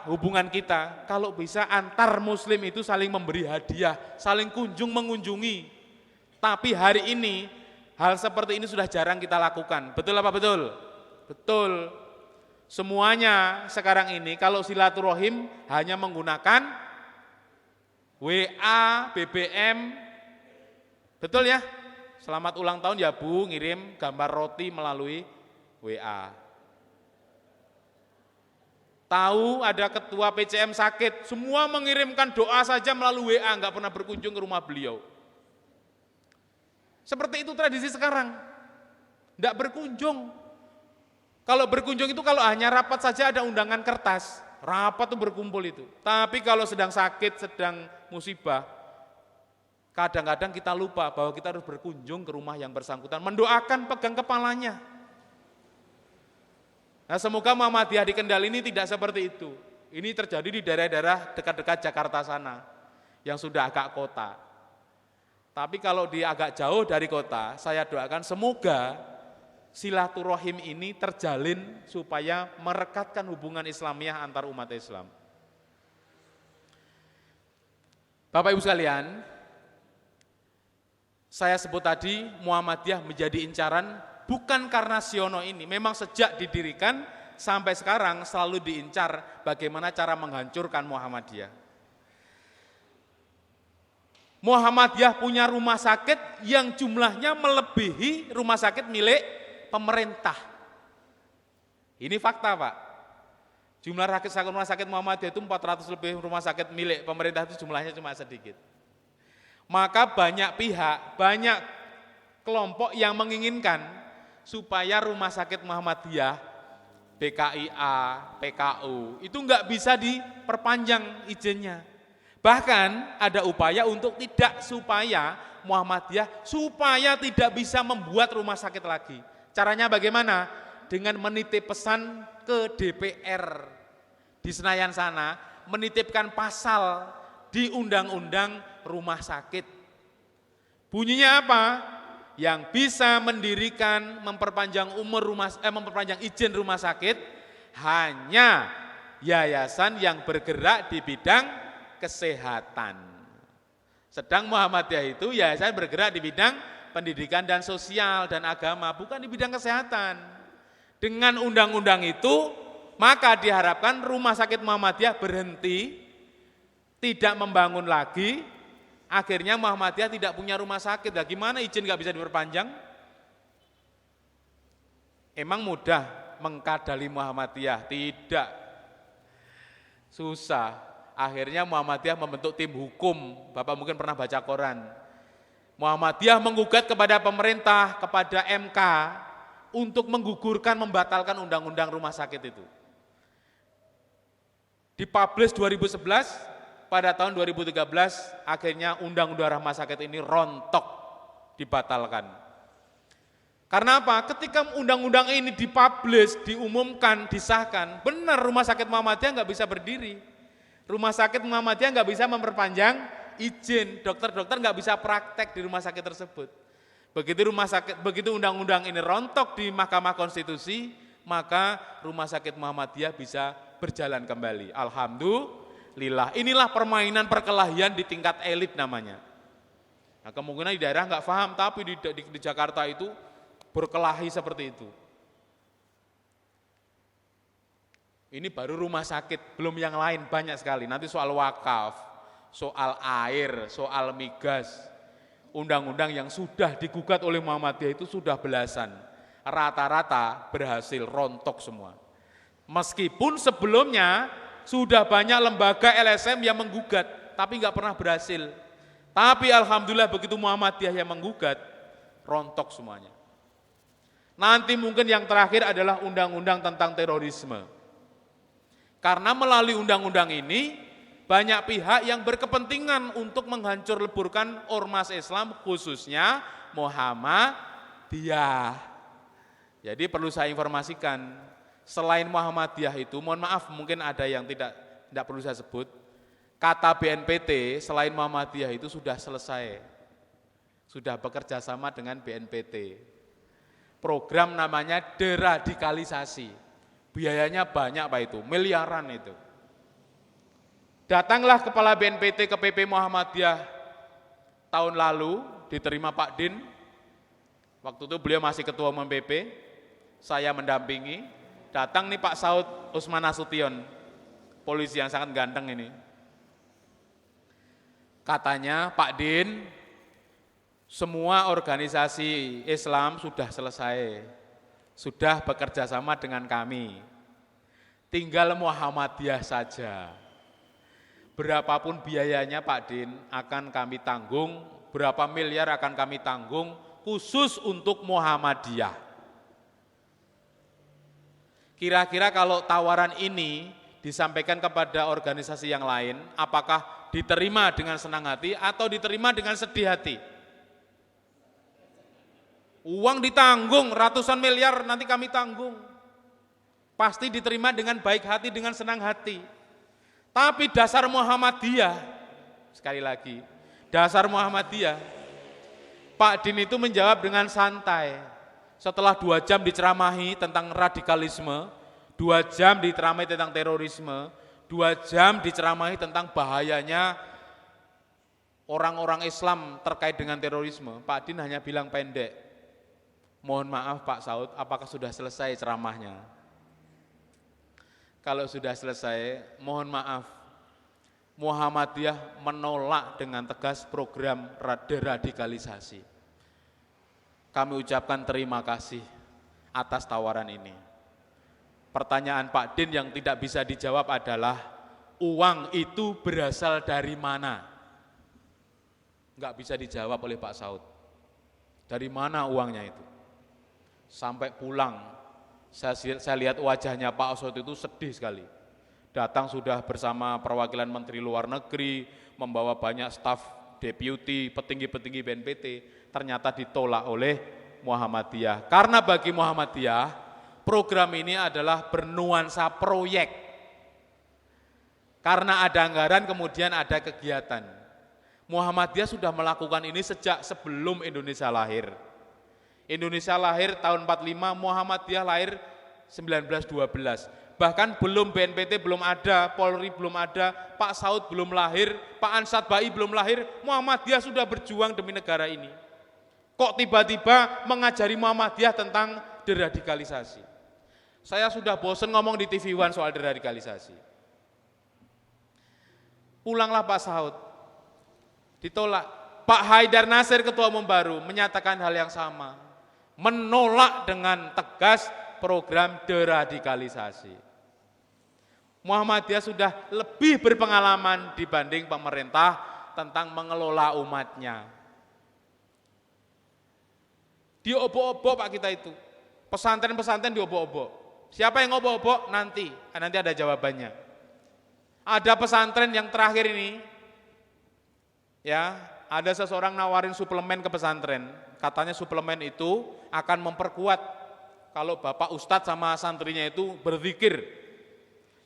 hubungan kita, kalau bisa antar muslim itu saling memberi hadiah, saling mengunjungi. Tapi hari ini hal seperti ini sudah jarang kita lakukan. Betul apa betul? Betul. Semuanya sekarang ini kalau silaturahim hanya menggunakan WA, BBM. Betul ya? Selamat ulang tahun ya Bu, ngirim gambar roti melalui WA. Tahu ada ketua PCM sakit, semua mengirimkan doa saja melalui WA, enggak pernah berkunjung ke rumah beliau. Seperti itu tradisi sekarang. Enggak berkunjung. Kalau berkunjung itu kalau hanya rapat saja ada undangan kertas. rapat tuh berkumpul itu. Tapi kalau sedang sakit, sedang musibah, kadang-kadang kita lupa bahwa kita harus berkunjung ke rumah yang bersangkutan, mendoakan, pegang kepalanya. Nah, semoga Muhammadiyah di Kendal ini tidak seperti itu. Ini terjadi di daerah-daerah dekat-dekat Jakarta sana, yang sudah agak kota. Tapi kalau di agak jauh dari kota, saya doakan semoga silaturahim ini terjalin supaya merekatkan hubungan Islamiyah antar umat Islam. Bapak Ibu sekalian, saya sebut tadi Muhammadiyah menjadi incaran bukan karena Siono ini, memang sejak didirikan sampai sekarang selalu diincar bagaimana cara menghancurkan Muhammadiyah. Muhammadiyah punya rumah sakit yang jumlahnya melebihi rumah sakit milik pemerintah. Ini fakta, Pak. Jumlah rumah sakit Muhammadiyah itu 400 lebih, rumah sakit milik pemerintah itu jumlahnya cuma sedikit. Maka banyak pihak, banyak kelompok yang menginginkan supaya rumah sakit Muhammadiyah, BKIA, PKU, itu enggak bisa diperpanjang izinnya. Bahkan ada upaya untuk tidak supaya Muhammadiyah supaya tidak bisa membuat rumah sakit lagi. Caranya bagaimana? Dengan menitip pesan ke DPR di Senayan sana, menitipkan pasal di Undang-Undang Rumah Sakit. Bunyinya apa? Yang bisa mendirikan, memperpanjang memperpanjang izin rumah sakit hanya yayasan yang bergerak di bidang kesehatan. Sedang Muhammadiyah itu yayasan bergerak di bidang pendidikan dan sosial dan agama, bukan di bidang kesehatan. Dengan undang-undang itu, maka diharapkan rumah sakit Muhammadiyah berhenti, tidak membangun lagi, akhirnya Muhammadiyah tidak punya rumah sakit. Nah, gimana izin nggak bisa diperpanjang? Emang mudah mengkadali Muhammadiyah? Tidak. Susah. Akhirnya Muhammadiyah membentuk tim hukum. Bapak mungkin pernah baca koran. Muhammadiyah menggugat kepada pemerintah, kepada MK untuk menggugurkan, membatalkan undang-undang rumah sakit itu. Dipublish 2011, pada tahun 2013 akhirnya undang-undang rumah sakit ini rontok, dibatalkan. Karena apa? Ketika undang-undang ini dipublish, diumumkan, disahkan, benar rumah sakit Muhammadiyah nggak bisa berdiri. Rumah sakit Muhammadiyah nggak bisa memperpanjang izin, dokter-dokter nggak bisa praktek di rumah sakit tersebut. Begitu undang-undang ini rontok di Mahkamah Konstitusi, maka rumah sakit Muhammadiyah bisa berjalan kembali. Alhamdulillah. Inilah permainan perkelahian di tingkat elit namanya. Nah, kemungkinan di daerah nggak paham, tapi di Jakarta itu berkelahi seperti itu. Ini baru rumah sakit, belum yang lain banyak sekali. Nanti soal wakaf, soal air, soal migas, undang-undang yang sudah digugat oleh Muhammadiyah itu sudah belasan. Rata-rata berhasil rontok semua. Meskipun sebelumnya sudah banyak lembaga LSM yang menggugat, tapi nggak pernah berhasil. Tapi alhamdulillah begitu Muhammadiyah yang menggugat, rontok semuanya. Nanti mungkin yang terakhir adalah undang-undang tentang terorisme. Karena melalui undang-undang ini, banyak pihak yang berkepentingan untuk menghancur leburkan ormas Islam, khususnya Muhammadiyah. Jadi perlu saya informasikan, selain Muhammadiyah itu, mohon maaf mungkin ada yang tidak perlu saya sebut, kata BNPT selain Muhammadiyah itu sudah selesai, sudah bekerja sama dengan BNPT. Program namanya deradikalisasi. Biayanya banyak Pak itu, miliaran itu. Datanglah kepala BNPT ke PP Muhammadiyah tahun lalu, diterima Pak Din. Waktu itu beliau masih ketua umum PP, saya mendampingi. Datang nih Pak Saud Usman Nasution, polisi yang sangat ganteng ini. Katanya Pak Din, semua organisasi Islam sudah selesai. Sudah bekerja sama dengan kami, tinggal Muhammadiyah saja. Berapapun biayanya Pak Din akan kami tanggung, berapa miliar akan kami tanggung khusus untuk Muhammadiyah. Kira-kira kalau tawaran ini disampaikan kepada organisasi yang lain, apakah diterima dengan senang hati atau diterima dengan sedih hati? Uang ditanggung, ratusan miliar nanti kami tanggung. Pasti diterima dengan baik hati, dengan senang hati. Tapi dasar Muhammadiyah, sekali lagi, dasar Muhammadiyah, Pak Din itu menjawab dengan santai. Setelah 2 jam diceramahi tentang radikalisme, 2 jam diceramahi tentang terorisme, 2 jam diceramahi tentang bahayanya orang-orang Islam terkait dengan terorisme, Pak Din hanya bilang pendek, mohon maaf Pak Saud, apakah sudah selesai ceramahnya? Kalau sudah selesai, mohon maaf, Muhammadiyah menolak dengan tegas program deradikalisasi. Kami ucapkan terima kasih atas tawaran ini. Pertanyaan Pak Din yang tidak bisa dijawab adalah, uang itu berasal dari mana? Enggak bisa dijawab oleh Pak Saud. Dari mana uangnya itu? Sampai pulang, saya lihat wajahnya Pak Saud itu sedih sekali. Datang sudah bersama perwakilan Menteri Luar Negeri, membawa banyak staf deputi, petinggi-petinggi BNPT, ternyata ditolak oleh Muhammadiyah. Karena bagi Muhammadiyah, program ini adalah bernuansa proyek. Karena ada anggaran, kemudian ada kegiatan. Muhammadiyah sudah melakukan ini sejak sebelum Indonesia lahir. Indonesia lahir tahun 45, Muhammadiyah lahir 1912. Bahkan belum BNPT belum ada, Polri belum ada, Pak Saud belum lahir, Pak Ansat Bai belum lahir, Muhammadiyah sudah berjuang demi negara ini. Kok tiba-tiba mengajari Muhammadiyah tentang deradikalisasi? Saya sudah bosan ngomong di TV One soal deradikalisasi. Pulanglah Pak Saud, ditolak. Pak Haidar Nasir Ketua Umum baru menyatakan hal yang sama, menolak dengan tegas program deradikalisasi. Muhammadiyah sudah lebih berpengalaman dibanding pemerintah tentang mengelola umatnya. Diobok-obok Pak kita itu, pesantren-pesantren diobok-obok. Siapa yang ngobok-obok? Nanti ada jawabannya. Ada pesantren yang terakhir ini, ya, ada seseorang nawarin suplemen ke pesantren. Katanya suplemen itu akan memperkuat kalau Bapak Ustadz sama santrinya itu berzikir.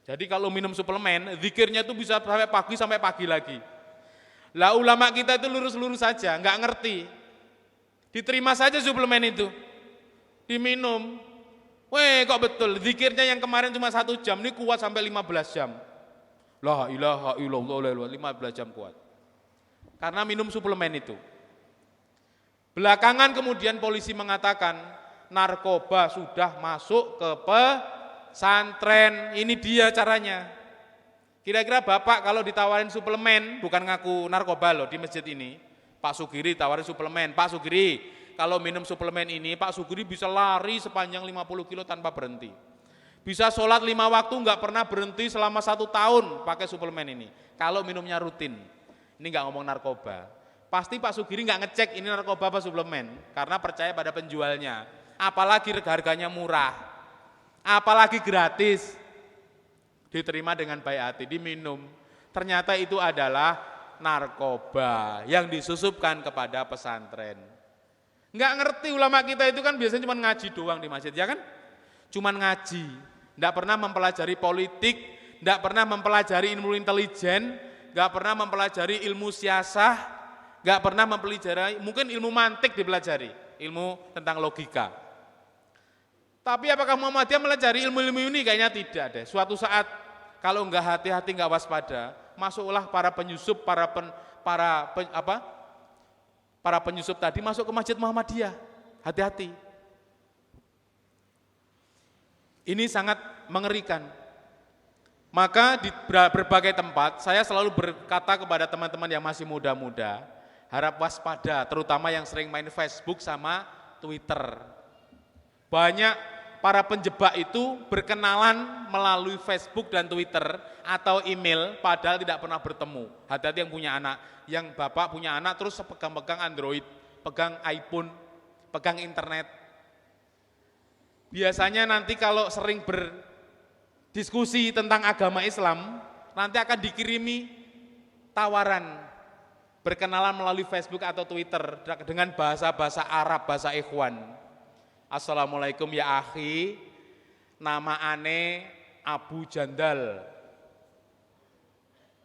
Jadi kalau minum suplemen, zikirnya itu bisa sampai pagi lagi. Lah ulama kita itu lurus-lurus saja, nggak ngerti. Diterima saja suplemen itu, diminum. Weh kok betul, zikirnya yang kemarin cuma 1 jam, ini kuat sampai 15 jam. La ilaha illallah, 15 jam kuat. Karena minum suplemen itu. Belakangan kemudian polisi mengatakan, narkoba sudah masuk ke pesantren, ini dia caranya. Kira-kira Bapak kalau ditawarin suplemen, bukan ngaku narkoba loh di masjid ini, Pak Sugiri tawarin suplemen, Pak Sugiri kalau minum suplemen ini, Pak Sugiri bisa lari sepanjang 50 kilo tanpa berhenti. Bisa sholat 5 waktu nggak pernah berhenti selama 1 tahun pakai suplemen ini. Kalau minumnya rutin, ini nggak ngomong narkoba. Pasti Pak Sugiri nggak ngecek ini narkoba apa suplemen, karena percaya pada penjualnya. Apalagi harganya murah, apalagi gratis, diterima dengan baik hati, diminum. Ternyata itu adalah narkoba yang disusupkan kepada pesantren. Nggak ngerti ulama kita itu kan biasanya cuma ngaji doang di masjid, ya kan? Cuma ngaji, nggak pernah mempelajari politik, nggak pernah mempelajari ilmu intelijen, nggak pernah mempelajari ilmu siasah, nggak pernah mempelajari, mungkin ilmu mantik dipelajari, ilmu tentang logika. Tapi apakah Muhammadiyah melajari ilmu-ilmu ini? Kayaknya tidak deh. Suatu saat kalau nggak hati-hati, nggak waspada, masuklah para penyusup, para penyusup tadi masuk ke Masjid Muhammadiyah. Hati-hati. Ini sangat mengerikan. Maka di berbagai tempat saya selalu berkata kepada teman-teman yang masih muda-muda, harap waspada, terutama yang sering main Facebook sama Twitter. Banyak para penjebak itu berkenalan melalui Facebook dan Twitter atau email padahal tidak pernah bertemu. Hati-hati yang punya anak, yang bapak punya anak terus pegang-pegang Android, pegang iPhone, pegang internet. Biasanya nanti kalau sering diskusi tentang agama Islam, nanti akan dikirimi tawaran berkenalan melalui Facebook atau Twitter dengan bahasa-bahasa Arab, bahasa Ikhwan. Assalamualaikum ya akhi, nama ane Abu Jandal.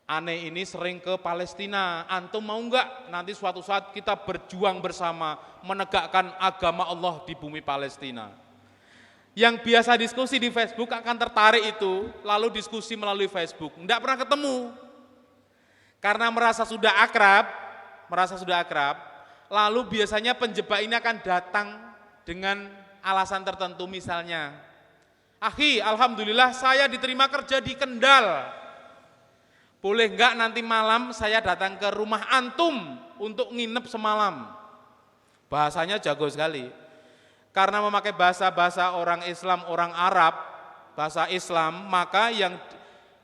Ane ini sering ke Palestina, antum mau enggak nanti suatu saat kita berjuang bersama menegakkan agama Allah di bumi Palestina. Yang biasa diskusi di Facebook akan tertarik itu, lalu diskusi melalui Facebook, enggak pernah ketemu. Karena merasa sudah akrab, lalu biasanya penjebak ini akan datang dengan alasan tertentu, misalnya, akhi, alhamdulillah saya diterima kerja di Kendal. Boleh enggak nanti malam saya datang ke rumah antum untuk nginep semalam? Bahasanya jago sekali. Karena memakai bahasa-bahasa orang Islam, orang Arab, bahasa Islam, maka yang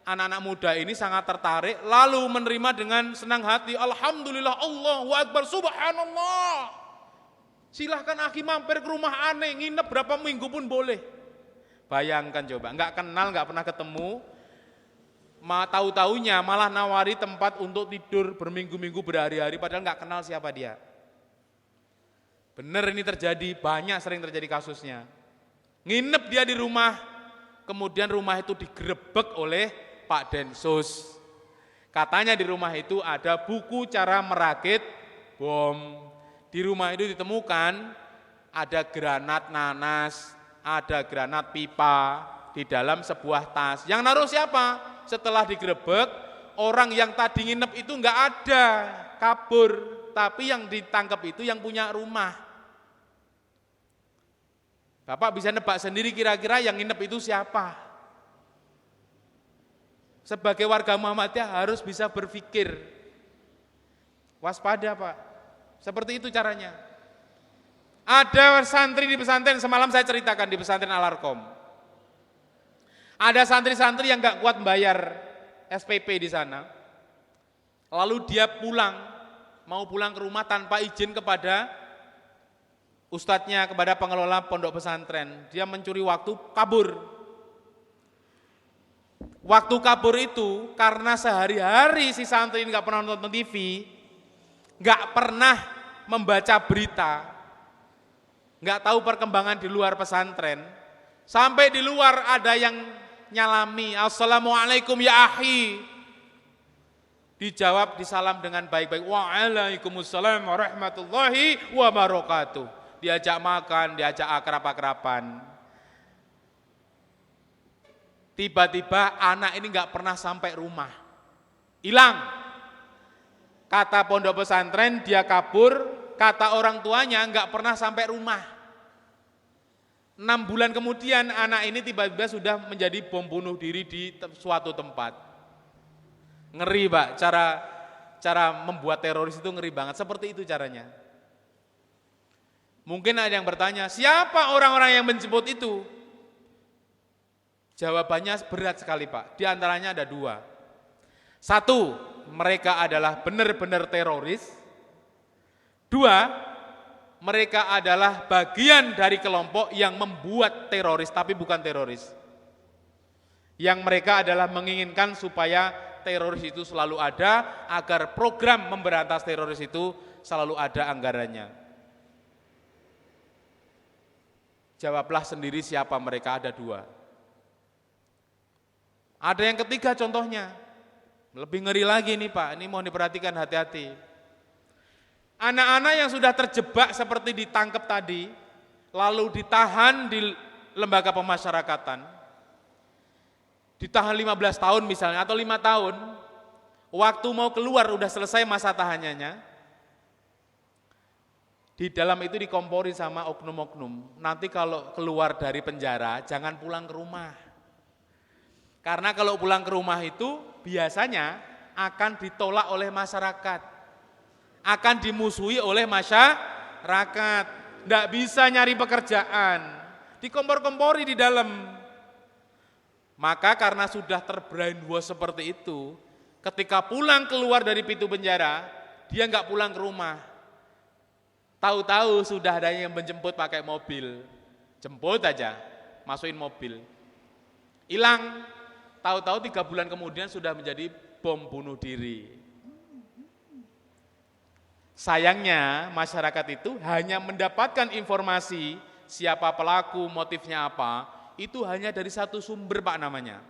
anak-anak muda ini sangat tertarik, lalu menerima dengan senang hati. Alhamdulillah, Allahu Akbar, subhanallah. Silahkan akhi mampir ke rumah aneh, nginep berapa minggu pun boleh. Bayangkan coba, enggak kenal, enggak pernah ketemu, tahu-taunya malah nawari tempat untuk tidur berminggu-minggu, berhari-hari, padahal nggak kenal siapa dia. Benar ini terjadi, banyak sering terjadi kasusnya. Nginep dia di rumah, kemudian rumah itu digerebek oleh Pak Densus. Katanya di rumah itu ada buku cara merakit bom. Di rumah itu ditemukan ada granat nanas, ada granat pipa di dalam sebuah tas. Yang naruh siapa? Setelah digerebek, orang yang tadi nginep itu enggak ada, kabur. Tapi yang ditangkap itu yang punya rumah. Bapak bisa nebak sendiri kira-kira yang nginep itu siapa? Sebagai warga Muhammadiyah harus bisa berpikir. Waspada Pak. Seperti itu caranya. Ada santri di pesantren, semalam saya ceritakan di pesantren Al-Arqam. Ada santri-santri yang gak kuat membayar SPP di sana. Lalu dia mau pulang ke rumah tanpa izin kepada ustadznya, kepada pengelola pondok pesantren. Dia mencuri waktu, kabur. Waktu kabur itu karena sehari-hari si santri ini gak pernah nonton TV, gak pernah membaca berita, gak tahu perkembangan di luar pesantren. Sampai di luar ada yang nyalami, assalamualaikum ya akhi. Dijawab, disalam dengan baik-baik, waalaikumsalam warahmatullahi wabarakatuh. Diajak makan, diajak akrab-akraban. Tiba-tiba anak ini gak pernah sampai rumah, hilang. Kata pondok pesantren dia kabur, kata orang tuanya gak pernah sampai rumah. 6 bulan kemudian anak ini tiba-tiba sudah menjadi bom bunuh diri di suatu tempat. Ngeri Pak, cara membuat teroris itu ngeri banget, seperti itu caranya. Mungkin ada yang bertanya, siapa orang-orang yang menjemput itu? Jawabannya berat sekali Pak, di antaranya ada 2. 1, mereka adalah benar-benar teroris. 2, mereka adalah bagian dari kelompok yang membuat teroris, tapi bukan teroris. Yang mereka adalah menginginkan supaya teroris itu selalu ada, agar program memberantas teroris itu selalu ada anggarannya. Jawablah sendiri siapa mereka, ada 2. Ada yang ketiga contohnya, lebih ngeri lagi nih Pak, ini mohon diperhatikan hati-hati. Anak-anak yang sudah terjebak seperti ditangkap tadi, lalu ditahan di lembaga pemasyarakatan, ditahan 15 tahun misalnya, atau 5 tahun, waktu mau keluar udah selesai masa tahanannya, di dalam itu dikompori sama oknum-oknum, nanti kalau keluar dari penjara jangan pulang ke rumah. Karena kalau pulang ke rumah itu biasanya akan ditolak oleh masyarakat, akan dimusuhi oleh masyarakat, tidak bisa nyari pekerjaan, dikompor-kompori di dalam. Maka karena sudah terbrainwash seperti itu, ketika pulang keluar dari pintu penjara, dia nggak pulang ke rumah. Tahu-tahu sudah ada yang menjemput pakai mobil, jemput aja, masukin mobil. Hilang, tahu-tahu 3 bulan kemudian sudah menjadi bom bunuh diri. Sayangnya masyarakat itu hanya mendapatkan informasi siapa pelaku, motifnya apa, itu hanya dari satu sumber Pak namanya,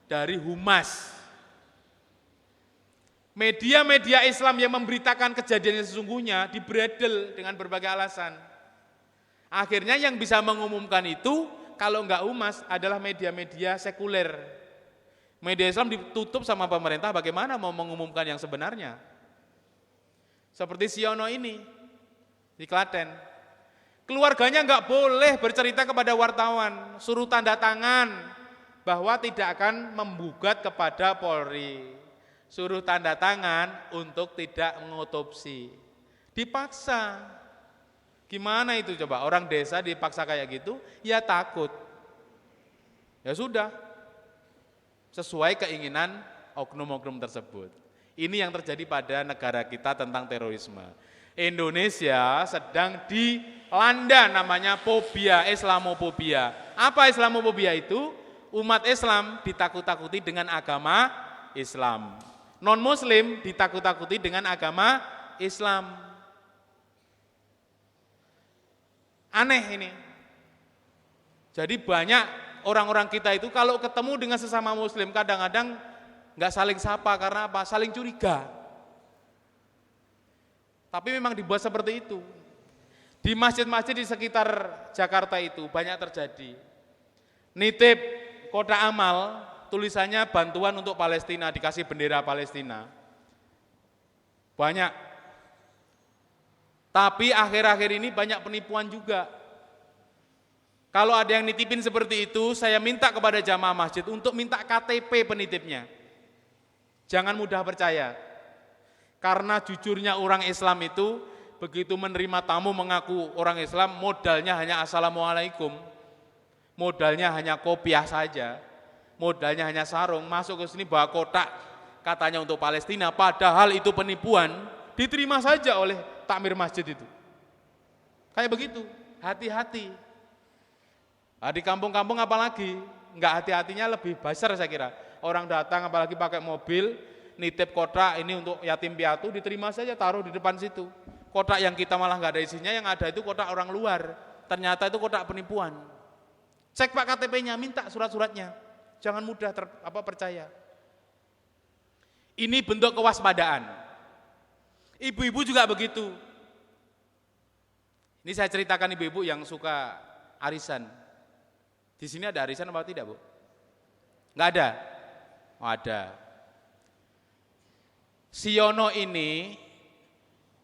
dari Humas. Media-media Islam yang memberitakan kejadian yang sesungguhnya dibredel dengan berbagai alasan. Akhirnya yang bisa mengumumkan itu kalau enggak Humas adalah media-media sekuler. Media Islam ditutup sama pemerintah, bagaimana mau mengumumkan yang sebenarnya? Seperti Siono ini di Klaten. Keluarganya enggak boleh bercerita kepada wartawan, suruh tanda tangan bahwa tidak akan menggugat kepada Polri. Suruh tanda tangan untuk tidak mengotopsi. Dipaksa. Gimana itu coba? Orang desa dipaksa kayak gitu, ya takut. Ya sudah. Sesuai keinginan oknum-oknum tersebut. Ini yang terjadi pada negara kita tentang terorisme. Indonesia sedang dilanda namanya fobia, Islamofobia. Apa Islamofobia itu? Umat Islam ditakut-takuti dengan agama Islam. Non-Muslim ditakut-takuti dengan agama Islam. Aneh ini. Jadi banyak orang-orang kita itu kalau ketemu dengan sesama Muslim kadang-kadang nggak saling sapa karena apa? Saling curiga. Tapi memang dibuat seperti itu. Di masjid-masjid di sekitar Jakarta itu banyak terjadi. Nitip kotak amal, tulisannya bantuan untuk Palestina, dikasih bendera Palestina. Banyak. Tapi akhir-akhir ini banyak penipuan juga. Kalau ada yang nitipin seperti itu, saya minta kepada jamaah masjid untuk minta KTP penitipnya. Jangan mudah percaya. Karena jujurnya orang Islam itu, begitu menerima tamu mengaku orang Islam, modalnya hanya assalamualaikum. Modalnya hanya kopiah saja. Modalnya hanya sarung, masuk ke sini bawa kotak, katanya untuk Palestina, padahal itu penipuan, diterima saja oleh takmir masjid itu. Kayak begitu, hati-hati. Nah, di kampung-kampung apalagi, enggak hati-hatinya lebih besar saya kira. Orang datang apalagi pakai mobil, nitip kotak ini untuk yatim piatu, diterima saja, taruh di depan situ. Kotak yang kita malah enggak ada isinya, yang ada itu kotak orang luar. Ternyata itu kotak penipuan. Cek Pak KTP-nya, minta surat-suratnya. Jangan mudah percaya. Ini bentuk kewaspadaan. Ibu-ibu juga begitu. Ini saya ceritakan ibu-ibu yang suka arisan. Di sini ada arisan apa tidak, Bu? Enggak ada? Oh, ada. Siono ini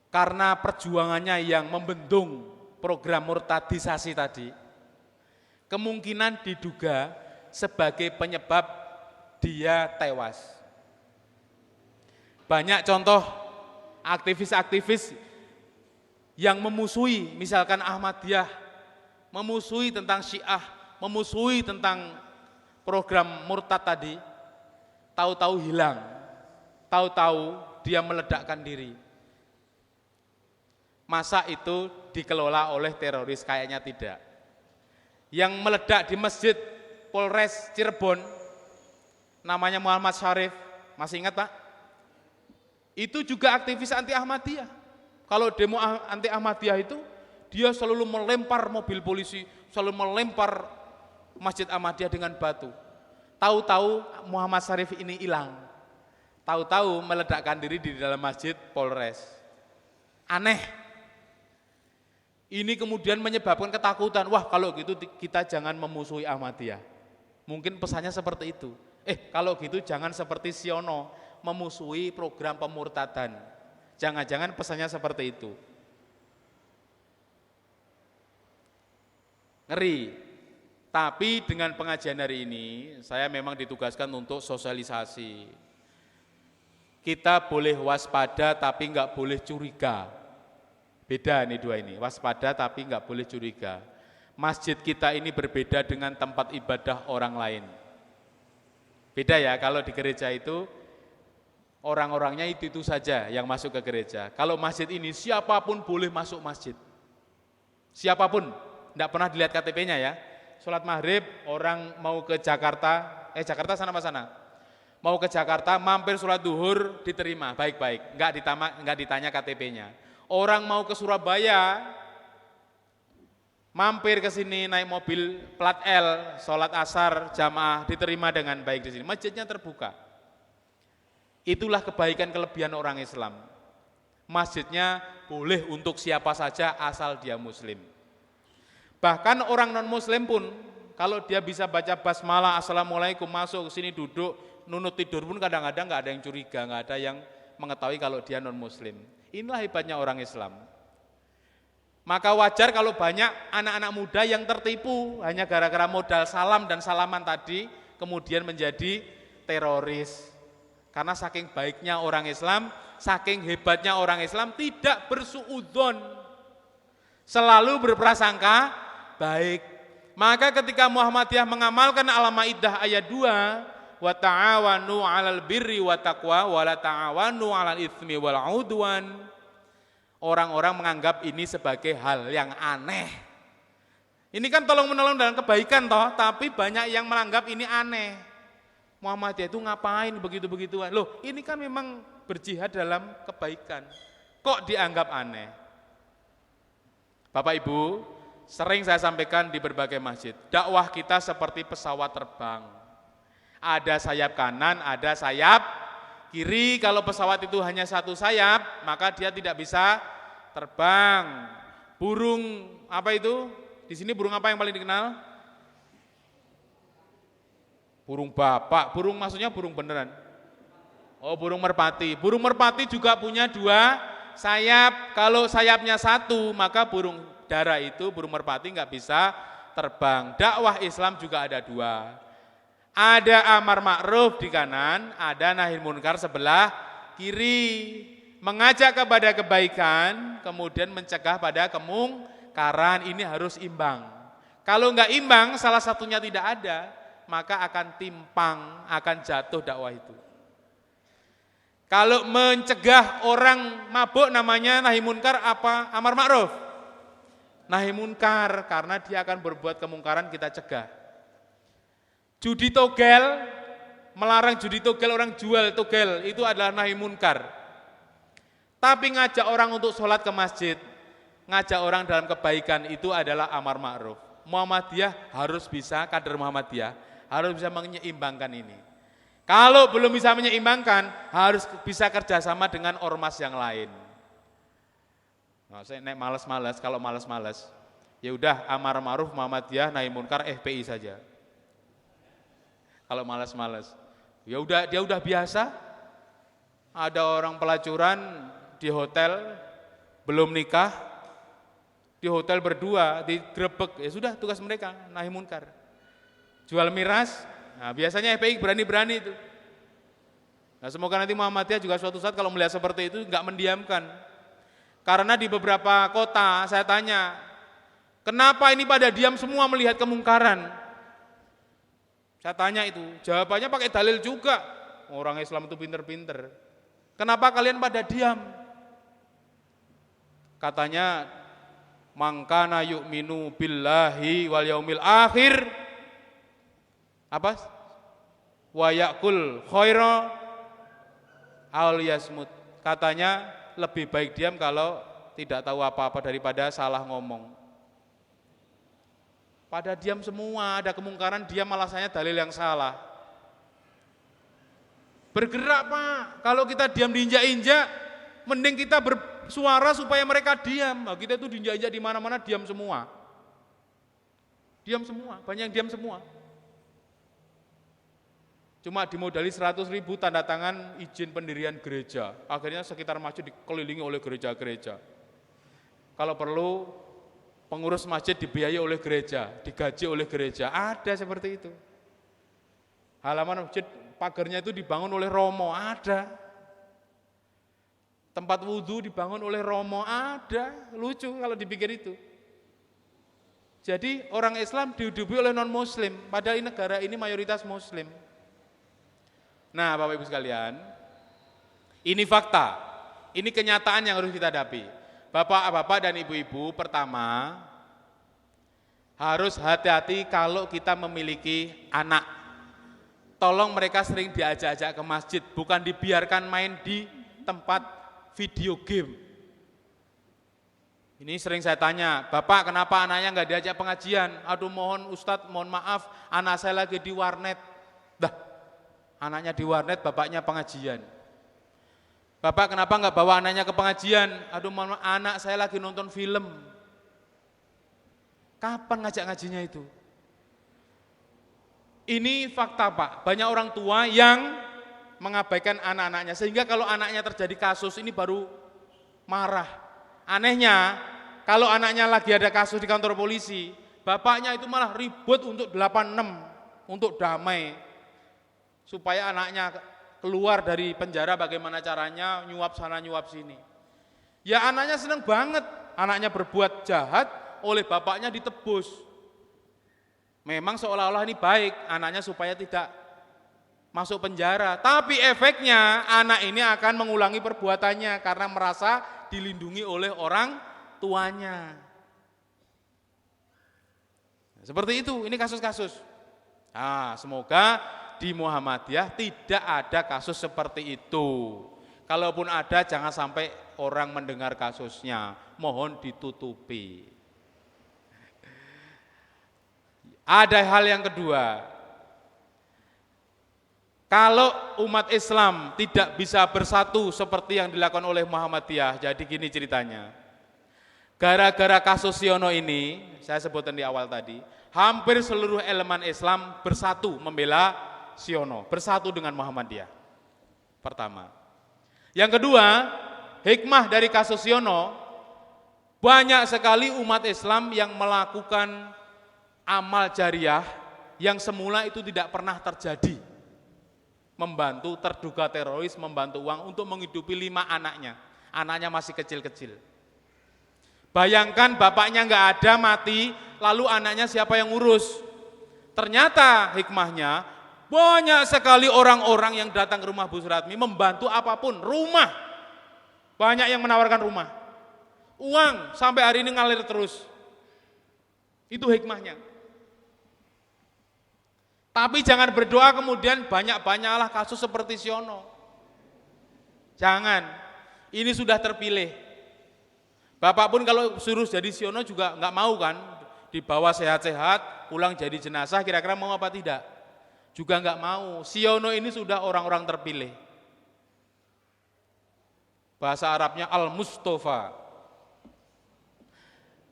karena perjuangannya yang membendung program murtadisasi tadi, kemungkinan diduga sebagai penyebab dia tewas. Banyak contoh aktivis-aktivis yang memusuhi, misalkan Ahmadiyah, memusuhi tentang Syiah, memusuhi tentang program murtad tadi, tahu-tahu hilang, tahu-tahu dia meledakkan diri. Masa itu dikelola oleh teroris? Kayaknya tidak. Yang meledak di masjid Polres Cirebon, namanya Muhammad Syarif, masih ingat Pak? Itu juga aktivis anti Ahmadiyah. Kalau demo anti Ahmadiyah itu, dia selalu melempar mobil polisi, selalu melempar Masjid Ahmadiyah dengan batu. Tahu-tahu Muhammad Syarif ini hilang. Tahu-tahu meledakkan diri di dalam masjid Polres. Aneh. Ini kemudian menyebabkan ketakutan. Wah, kalau gitu kita jangan memusuhi Ahmadiyah. Mungkin pesannya seperti itu. Kalau gitu jangan seperti Siono, memusuhi program pemurtadan. Jangan-jangan pesannya seperti itu. Ngeri. Tapi dengan pengajian hari ini, saya memang ditugaskan untuk sosialisasi. Kita boleh waspada tapi enggak boleh curiga. Beda nih dua ini, waspada tapi enggak boleh curiga. Masjid kita ini berbeda dengan tempat ibadah orang lain. Beda ya, kalau di gereja itu orang-orangnya itu saja yang masuk ke gereja. Kalau masjid ini siapapun boleh masuk masjid. Siapapun, enggak pernah dilihat KTP-nya ya. sholat maghrib, orang mau ke Jakarta, Jakarta sana apa sana? Mau ke Jakarta, mampir sholat duhur, diterima, baik-baik, nggak ditanya KTP-nya. Orang mau ke Surabaya, mampir ke sini naik mobil plat L, sholat asar, jamaah, diterima dengan baik di sini. Masjidnya terbuka. Itulah kebaikan kelebihan orang Islam. Masjidnya boleh untuk siapa saja asal dia muslim. Bahkan orang non-muslim pun, kalau dia bisa baca basmalah, assalamualaikum, masuk ke sini duduk, nunut tidur pun kadang-kadang nggak ada yang curiga, nggak ada yang mengetahui kalau dia non-muslim. Inilah hebatnya orang Islam. Maka wajar kalau banyak anak-anak muda yang tertipu hanya gara-gara modal salam dan salaman tadi, kemudian menjadi teroris. Karena saking baiknya orang Islam, saking hebatnya orang Islam tidak bersuudzon, selalu berprasangka baik. Maka ketika Muhammadiyah mengamalkan Al-Maidah ayat 2, wa ta'awanu 'alal birri wa taqwa wa la ta'awanu 'alal itsmi wal 'udwan, orang-orang menganggap ini sebagai hal yang aneh. Ini kan tolong-menolong dalam kebaikan toh, tapi banyak yang menganggap ini aneh. Muhammadiyah itu ngapain begitu-begituan? Loh, ini kan memang berjihad dalam kebaikan. Kok dianggap aneh? Bapak Ibu, sering saya sampaikan di berbagai masjid, dakwah kita seperti pesawat terbang. Ada sayap kanan, ada sayap kiri. Kalau pesawat itu hanya satu sayap, maka dia tidak bisa terbang. Burung apa itu? Di sini burung apa yang paling dikenal? Burung bapak. Burung maksudnya burung beneran. Oh, burung merpati. Burung merpati juga punya dua sayap. Kalau sayapnya satu, maka burung dara itu, burung merpati nggak bisa terbang. Dakwah Islam juga ada dua. Ada amar ma'ruf di kanan, ada nahi munkar sebelah kiri. Mengajak kepada kebaikan, kemudian mencegah pada kemungkaran. Ini harus imbang. Kalau enggak imbang, salah satunya tidak ada, maka akan timpang, akan jatuh dakwah itu. Kalau mencegah orang mabuk namanya nahi munkar apa? Amar ma'ruf. Nahi munkar, karena dia akan berbuat kemungkaran, kita cegah. Judi togel, melarang judi togel, orang jual togel, itu adalah nahi munkar. Tapi ngajak orang untuk sholat ke masjid, ngajak orang dalam kebaikan, itu adalah amar ma'ruf. Muhammadiyah harus bisa, kader Muhammadiyah harus bisa menyeimbangkan ini. Kalau belum bisa menyeimbangkan, harus bisa kerjasama dengan ormas yang lain. Nah, saya naik malas-malas, kalau malas-malas, ya udah amar ma'ruf Muhammadiyah, nahi munkar FPI saja. Kalau malas-malas, ya udah, dia udah biasa. Ada orang pelacuran di hotel, belum nikah, di hotel berdua, digrebek, ya sudah tugas mereka, nahi munkar. Jual miras, nah biasanya FPI berani-berani itu. Nah semoga nanti Muhammadiyah juga suatu saat kalau melihat seperti itu enggak mendiamkan. Karena di beberapa kota saya tanya, kenapa ini pada diam semua melihat kemungkaran? Saya tanya itu, jawabannya pakai dalil juga. Orang Islam itu pinter-pinter. Kenapa kalian pada diam? Katanya, mangkana yu'minu billahi wal yaumil akhir. Apa? Wa ya'kul khaira aul yasmut. Katanya lebih baik diam kalau tidak tahu apa-apa daripada salah ngomong. Pada diam semua, ada kemungkaran, dia malasanya dalil yang salah. Bergerak Pak, kalau kita diam diinjak-injak, mending kita bersuara supaya mereka diam. Nah, kita itu diinjak-injak di mana-mana, diam semua. Diam semua, banyak yang diam semua. Cuma dimodali 100.000 tanda tangan izin pendirian gereja. Akhirnya sekitar masjid dikelilingi oleh gereja-gereja. Kalau perlu, pengurus masjid dibiayai oleh gereja, digaji oleh gereja, ada seperti itu. Halaman masjid, pagarnya itu dibangun oleh Romo, ada. Tempat wudhu dibangun oleh Romo, ada. Lucu kalau dipikir itu. Jadi orang Islam dihidupi oleh non-muslim, padahal negara ini mayoritas muslim. Nah Bapak Ibu sekalian, ini fakta, ini kenyataan yang harus kita hadapi. Bapak-bapak dan ibu-ibu, pertama, Harus hati-hati kalau kita memiliki anak. Tolong mereka sering diajak-ajak ke masjid, bukan dibiarkan main di tempat video game. Ini sering saya tanya, Bapak kenapa anaknya nggak diajak pengajian? Aduh mohon Ustadz, mohon maaf, anak saya lagi di warnet. Dah, anaknya di warnet, bapaknya pengajian. Bapak kenapa nggak bawa anaknya ke pengajian? Aduh mohon maaf, anak saya lagi nonton film. Kapan ngajak ngajinya itu? Ini fakta Pak, banyak orang tua yang mengabaikan anak-anaknya, sehingga kalau anaknya terjadi kasus ini baru marah. Anehnya, kalau anaknya lagi ada kasus di kantor polisi, bapaknya itu malah ribut untuk 86, untuk damai. Supaya anaknya keluar dari penjara bagaimana caranya, nyuap sana nyuap sini. Ya anaknya senang banget, anaknya berbuat jahat, oleh bapaknya ditebus. Memang seolah-olah ini baik, anaknya supaya tidak masuk penjara. Tapi efeknya anak ini akan mengulangi perbuatannya karena merasa dilindungi oleh orang tuanya. Seperti itu, ini kasus-kasus. Nah, semoga di Muhammadiyah tidak ada kasus seperti itu. Kalaupun ada, jangan sampai orang mendengar kasusnya. Mohon ditutupi. Ada hal yang kedua, kalau umat Islam tidak bisa bersatu seperti yang dilakukan oleh Muhammadiyah, jadi gini ceritanya. Gara-gara kasus Siono ini, saya sebutkan di awal tadi, hampir seluruh elemen Islam bersatu membela Siono, bersatu dengan Muhammadiyah. Pertama. Yang kedua, hikmah dari kasus Siono, banyak sekali umat Islam yang melakukan amal jariah yang semula itu tidak pernah terjadi. Membantu terduga teroris, membantu uang untuk menghidupi 5 anaknya. Anaknya masih kecil-kecil. Bayangkan bapaknya nggak ada, mati, lalu anaknya siapa yang ngurus? Ternyata hikmahnya, banyak sekali orang-orang yang datang ke rumah Bu Suratmi membantu apapun, rumah. Banyak yang menawarkan rumah. Uang sampai hari ini ngalir terus. Itu hikmahnya. Tapi jangan berdoa kemudian banyak-banyaklah kasus seperti Siono. Jangan, ini sudah terpilih. Bapak pun kalau suruh jadi Siono juga nggak mau kan, dibawa sehat-sehat, pulang jadi jenazah, kira-kira mau apa tidak? Juga nggak mau. Siono ini sudah orang-orang terpilih. Bahasa Arabnya Al-Mustafa.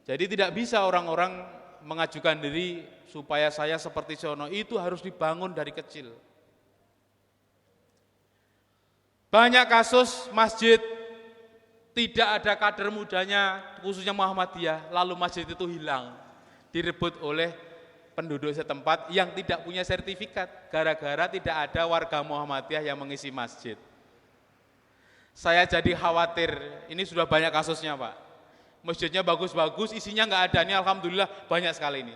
Jadi tidak bisa orang-orang mengajukan diri supaya saya seperti Siono, itu harus dibangun dari kecil. Banyak kasus masjid tidak ada kader mudanya, khususnya Muhammadiyah, lalu masjid itu hilang, direbut oleh penduduk setempat yang tidak punya sertifikat, gara-gara tidak ada warga Muhammadiyah yang mengisi masjid. Saya jadi khawatir, ini sudah banyak kasusnya Pak. Masjidnya bagus-bagus, isinya nggak ada, ini alhamdulillah banyak sekali ini.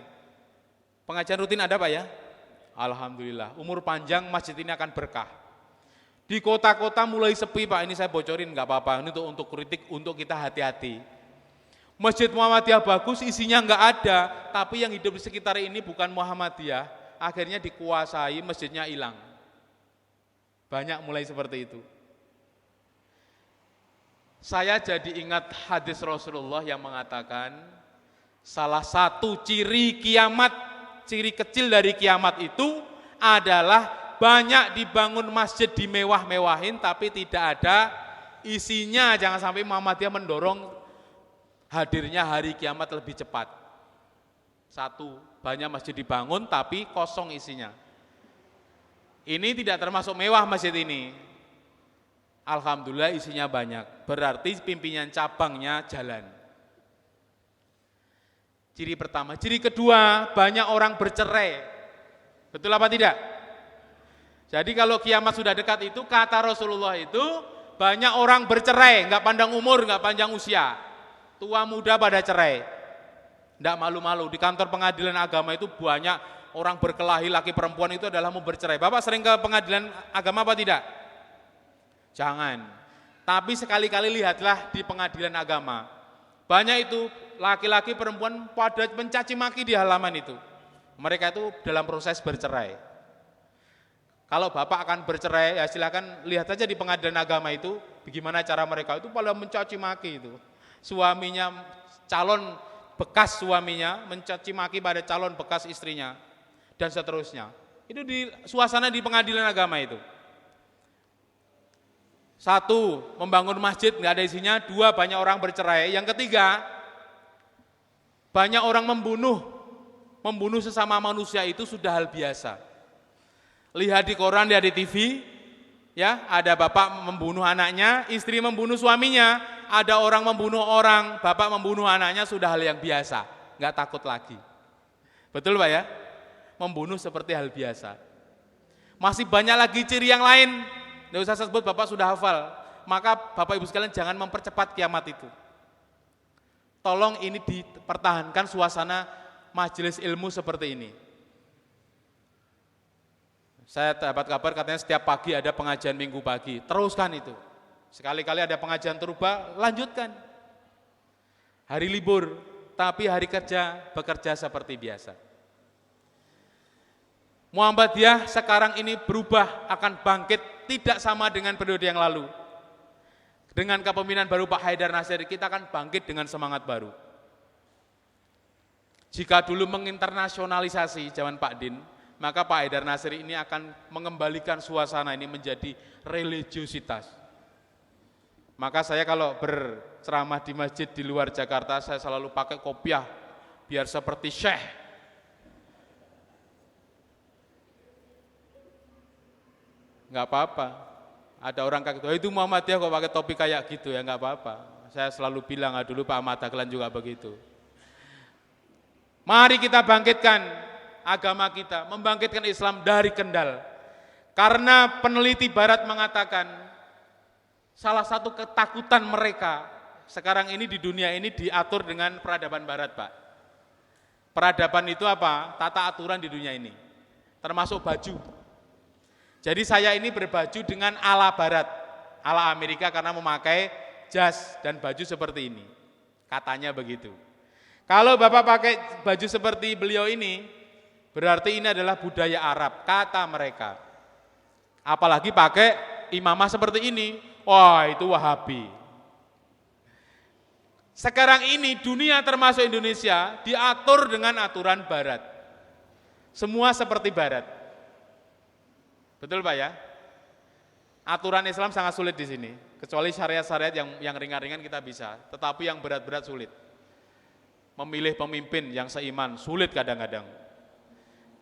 Pengajian rutin ada Pak ya? Alhamdulillah, umur panjang masjid ini akan berkah. Di kota-kota mulai sepi Pak, ini saya bocorin nggak apa-apa, ini untuk kritik, untuk kita hati-hati. Masjid Muhammadiyah bagus, isinya nggak ada, tapi yang hidup di sekitar ini bukan Muhammadiyah, akhirnya dikuasai, masjidnya hilang. Banyak mulai seperti itu. Saya jadi ingat hadis Rasulullah yang mengatakan, salah satu ciri kiamat, ciri kecil dari kiamat itu adalah banyak dibangun masjid dimewah-mewahin tapi tidak ada isinya. Jangan sampai Muhammadiyah mendorong hadirnya hari kiamat lebih cepat. Satu, banyak masjid dibangun tapi kosong isinya. Ini tidak termasuk mewah masjid ini. Alhamdulillah isinya banyak, berarti pimpinan cabangnya jalan. Ciri pertama. Ciri kedua, banyak orang bercerai. Betul apa tidak? Jadi kalau kiamat sudah dekat itu, kata Rasulullah itu, banyak orang bercerai, nggak pandang umur, nggak pandang usia. Tua muda pada cerai. Nggak malu-malu, di kantor pengadilan agama itu banyak orang berkelahi, laki perempuan itu adalah mau bercerai. Bapak sering ke pengadilan agama apa tidak? Jangan. Tapi sekali-kali lihatlah di pengadilan agama. Banyak itu laki-laki perempuan pada mencaci maki di halaman itu. Mereka itu dalam proses bercerai. Kalau bapak akan bercerai, ya silakan lihat saja di pengadilan agama itu, bagaimana cara mereka itu pada mencaci maki itu. Suaminya, calon bekas suaminya mencaci maki pada calon bekas istrinya, dan seterusnya. Itu di suasana di pengadilan agama itu. Satu, membangun masjid nggak ada isinya. Dua, banyak orang bercerai. Yang ketiga, banyak orang membunuh sesama manusia itu sudah hal biasa. Lihat di koran, lihat di TV, ya ada bapak membunuh anaknya, istri membunuh suaminya, ada orang membunuh orang, bapak membunuh anaknya sudah hal yang biasa, nggak takut lagi. Betul Pak ya? Membunuh seperti hal biasa. Masih banyak lagi ciri yang lain. Nggak usah saya sebut, Bapak sudah hafal. Maka Bapak Ibu sekalian jangan mempercepat kiamat itu. Tolong ini dipertahankan suasana majelis ilmu seperti ini. Saya dapat kabar katanya setiap pagi ada pengajian minggu pagi. Teruskan itu. Sekali-kali ada pengajian turba, lanjutkan. Hari libur, tapi hari kerja bekerja seperti biasa. Muhammadiyah sekarang ini berubah, akan bangkit, tidak sama dengan periode yang lalu. Dengan kepemimpinan baru Pak Haidar Nasir, kita akan bangkit dengan semangat baru. Jika dulu menginternasionalisasi zaman Pak Din, maka Pak Haidar Nasir ini akan mengembalikan suasana ini menjadi religiositas. Maka saya kalau berceramah di masjid di luar Jakarta, saya selalu pakai kopiah, biar seperti syekh. Enggak apa-apa. Ada orang kaget, oh itu Muhammadiyah kok pakai topi kayak gitu ya, enggak apa-apa. Saya selalu bilang, dulu Pak Ahmad Dahlan juga begitu. Mari kita bangkitkan agama kita, membangkitkan Islam dari Kendal. Karena peneliti Barat mengatakan, salah satu ketakutan mereka sekarang ini di dunia ini diatur dengan peradaban Barat, Pak. Peradaban itu apa? Tata aturan di dunia ini, termasuk baju. Jadi saya ini berbaju dengan ala Barat, ala Amerika karena memakai jas dan baju seperti ini. Katanya begitu. Kalau Bapak pakai baju seperti beliau ini, berarti ini adalah budaya Arab, kata mereka. Apalagi pakai imamah seperti ini, wah itu Wahabi. Sekarang ini dunia termasuk Indonesia diatur dengan aturan Barat. Semua seperti Barat. Betul Pak ya? Aturan Islam sangat sulit di sini, kecuali syariat-syariat yang ringan-ringan kita bisa, tetapi yang berat-berat sulit. Memilih pemimpin yang seiman sulit kadang-kadang.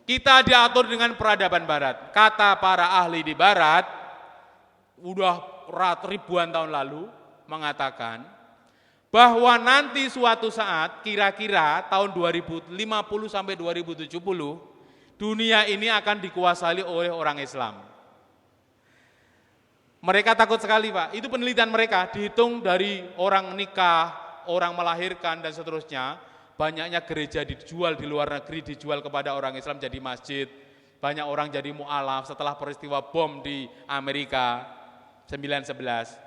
Kita diatur dengan peradaban Barat. Kata para ahli di Barat, udah ribuan tahun lalu mengatakan bahwa nanti suatu saat kira-kira tahun 2050 sampai 2070 dunia ini akan dikuasai oleh orang Islam. Mereka takut sekali Pak, itu penelitian mereka, dihitung dari orang nikah, orang melahirkan dan seterusnya, banyaknya gereja dijual di luar negeri, dijual kepada orang Islam jadi masjid, banyak orang jadi mu'alaf setelah peristiwa bom di Amerika 9/11.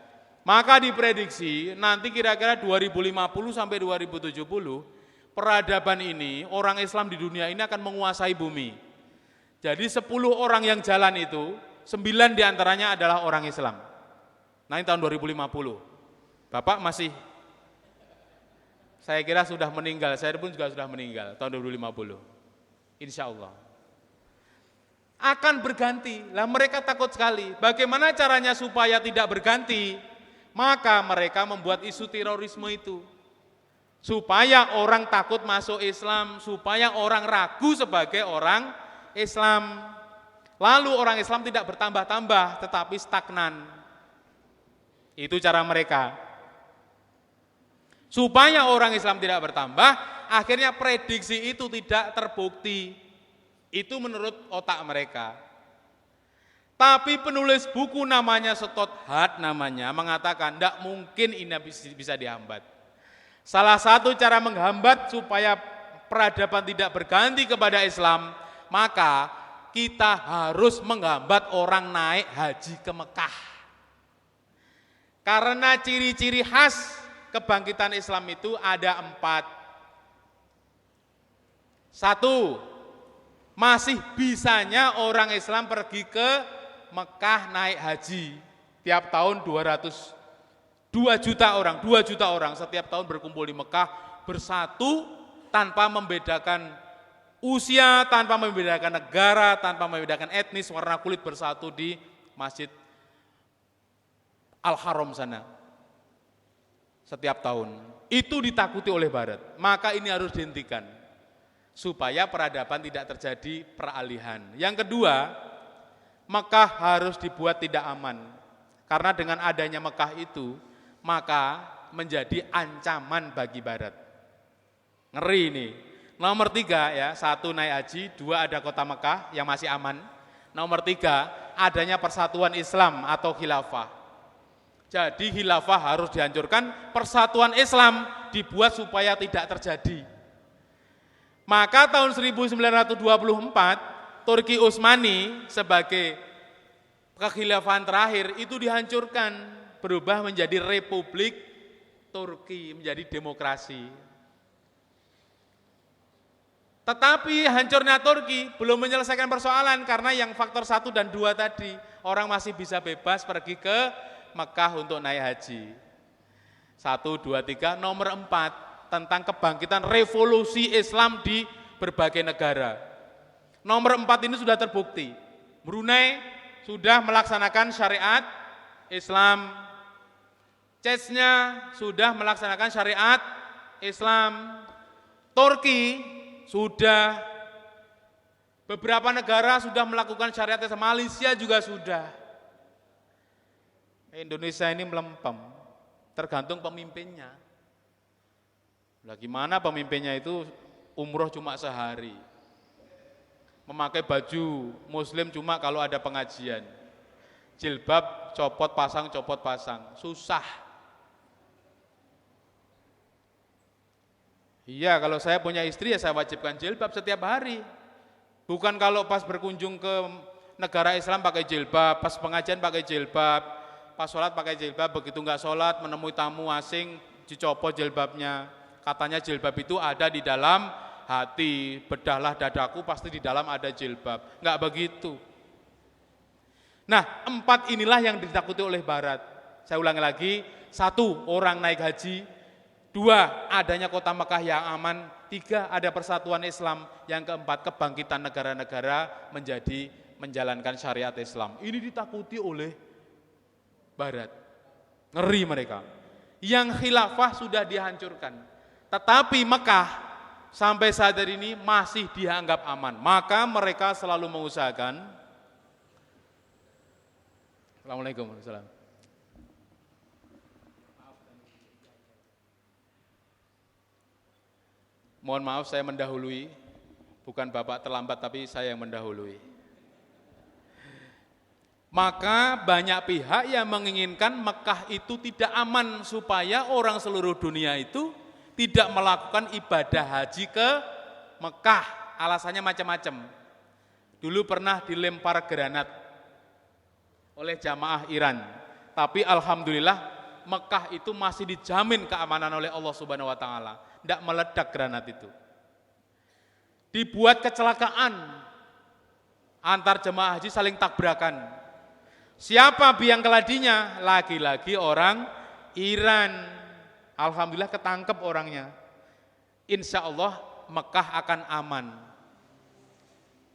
Maka diprediksi nanti kira-kira 2050 sampai 2070, peradaban ini, orang Islam di dunia ini akan menguasai bumi. Jadi 10 orang yang jalan itu, 9 diantaranya adalah orang Islam. Nah ini tahun 2050. Bapak masih, saya kira sudah meninggal, saya pun juga sudah meninggal, tahun 2050. Insya Allah. Akan berganti, lah mereka takut sekali. Bagaimana caranya supaya tidak berganti? Maka mereka membuat isu terorisme itu. Supaya orang takut masuk Islam, supaya orang ragu sebagai orang Islam. Lalu orang Islam tidak bertambah-tambah, tetapi stagnan. Itu cara mereka. Supaya orang Islam tidak bertambah, akhirnya prediksi itu tidak terbukti. Itu menurut otak mereka. Tapi penulis buku namanya Scott Hart namanya mengatakan tidak mungkin ini bisa dihambat. Salah satu cara menghambat supaya peradaban tidak berganti kepada Islam, maka kita harus menghambat orang naik haji ke Mekah. Karena ciri-ciri khas kebangkitan Islam itu ada 4. Satu, masih bisanya orang Islam pergi ke Mekah naik haji. Tiap tahun 2 juta orang setiap tahun berkumpul di Mekah bersatu tanpa membedakan usia, tanpa membedakan negara, tanpa membedakan etnis, warna kulit, bersatu di Masjid Al-Haram sana. Setiap tahun. Itu ditakuti oleh Barat. Maka ini harus dihentikan. Supaya peradaban tidak terjadi peralihan. Yang kedua, Mekah harus dibuat tidak aman. Karena dengan adanya Mekah itu, maka menjadi ancaman bagi Barat. Ngeri ini. Nomor 3 ya, 1 naik haji, 2 ada kota Mekah yang masih aman. Nomor 3, adanya persatuan Islam atau khilafah. Jadi khilafah harus dihancurkan, persatuan Islam dibuat supaya tidak terjadi. Maka tahun 1924, Turki Utsmani sebagai kekhilafahan terakhir itu dihancurkan, berubah menjadi Republik Turki, menjadi demokrasi. Tetapi hancurnya Turki belum menyelesaikan persoalan karena yang faktor 1 dan 2 tadi, orang masih bisa bebas pergi ke Mekah untuk naik haji. 1, 2, 3, nomor 4 tentang kebangkitan revolusi Islam di berbagai negara. Nomor 4 ini sudah terbukti. Brunei sudah melaksanakan syariat Islam. Chechnya sudah melaksanakan syariat Islam. Turki sudah, beberapa negara sudah melakukan syariat Islam. Malaysia juga sudah. Indonesia ini melempem, tergantung pemimpinnya. Nah, gimana pemimpinnya itu umroh cuma sehari, memakai baju muslim cuma kalau ada pengajian, jilbab copot pasang, susah. Iya, kalau saya punya istri ya saya wajibkan jilbab setiap hari. Bukan kalau pas berkunjung ke negara Islam pakai jilbab, pas pengajian pakai jilbab, pas sholat pakai jilbab, begitu enggak sholat menemui tamu asing dicopot jilbabnya. Katanya jilbab itu ada di dalam hati, bedahlah dadaku pasti di dalam ada jilbab. Enggak begitu. Nah, 4 inilah yang ditakuti oleh Barat. Saya ulangi lagi, 1, orang naik haji. 2, adanya kota Mekah yang aman. 3, ada persatuan Islam. Yang keempat, kebangkitan negara-negara menjadi menjalankan syariat Islam. Ini ditakuti oleh Barat. Ngeri mereka. Yang khilafah sudah dihancurkan. Tetapi Mekah sampai saat ini masih dianggap aman. Maka mereka selalu mengusahakan. Assalamualaikum warahmatullahi wabarakatuh. Mohon maaf saya mendahului, bukan Bapak terlambat tapi saya yang mendahului. Maka banyak pihak yang menginginkan Mekah itu tidak aman supaya orang seluruh dunia itu tidak melakukan ibadah haji ke Mekah. Alasannya macam-macam. Dulu pernah dilempar granat oleh jamaah Iran. Tapi alhamdulillah Mekah itu masih dijamin keamanan oleh Allah Subhanahu wa taala. Tidak meledak granat itu. Dibuat kecelakaan antar jemaah haji saling tabrakan. Siapa biang keladinya? Lagi-lagi orang Iran. Alhamdulillah ketangkep orangnya. Insya Allah Mekah akan aman.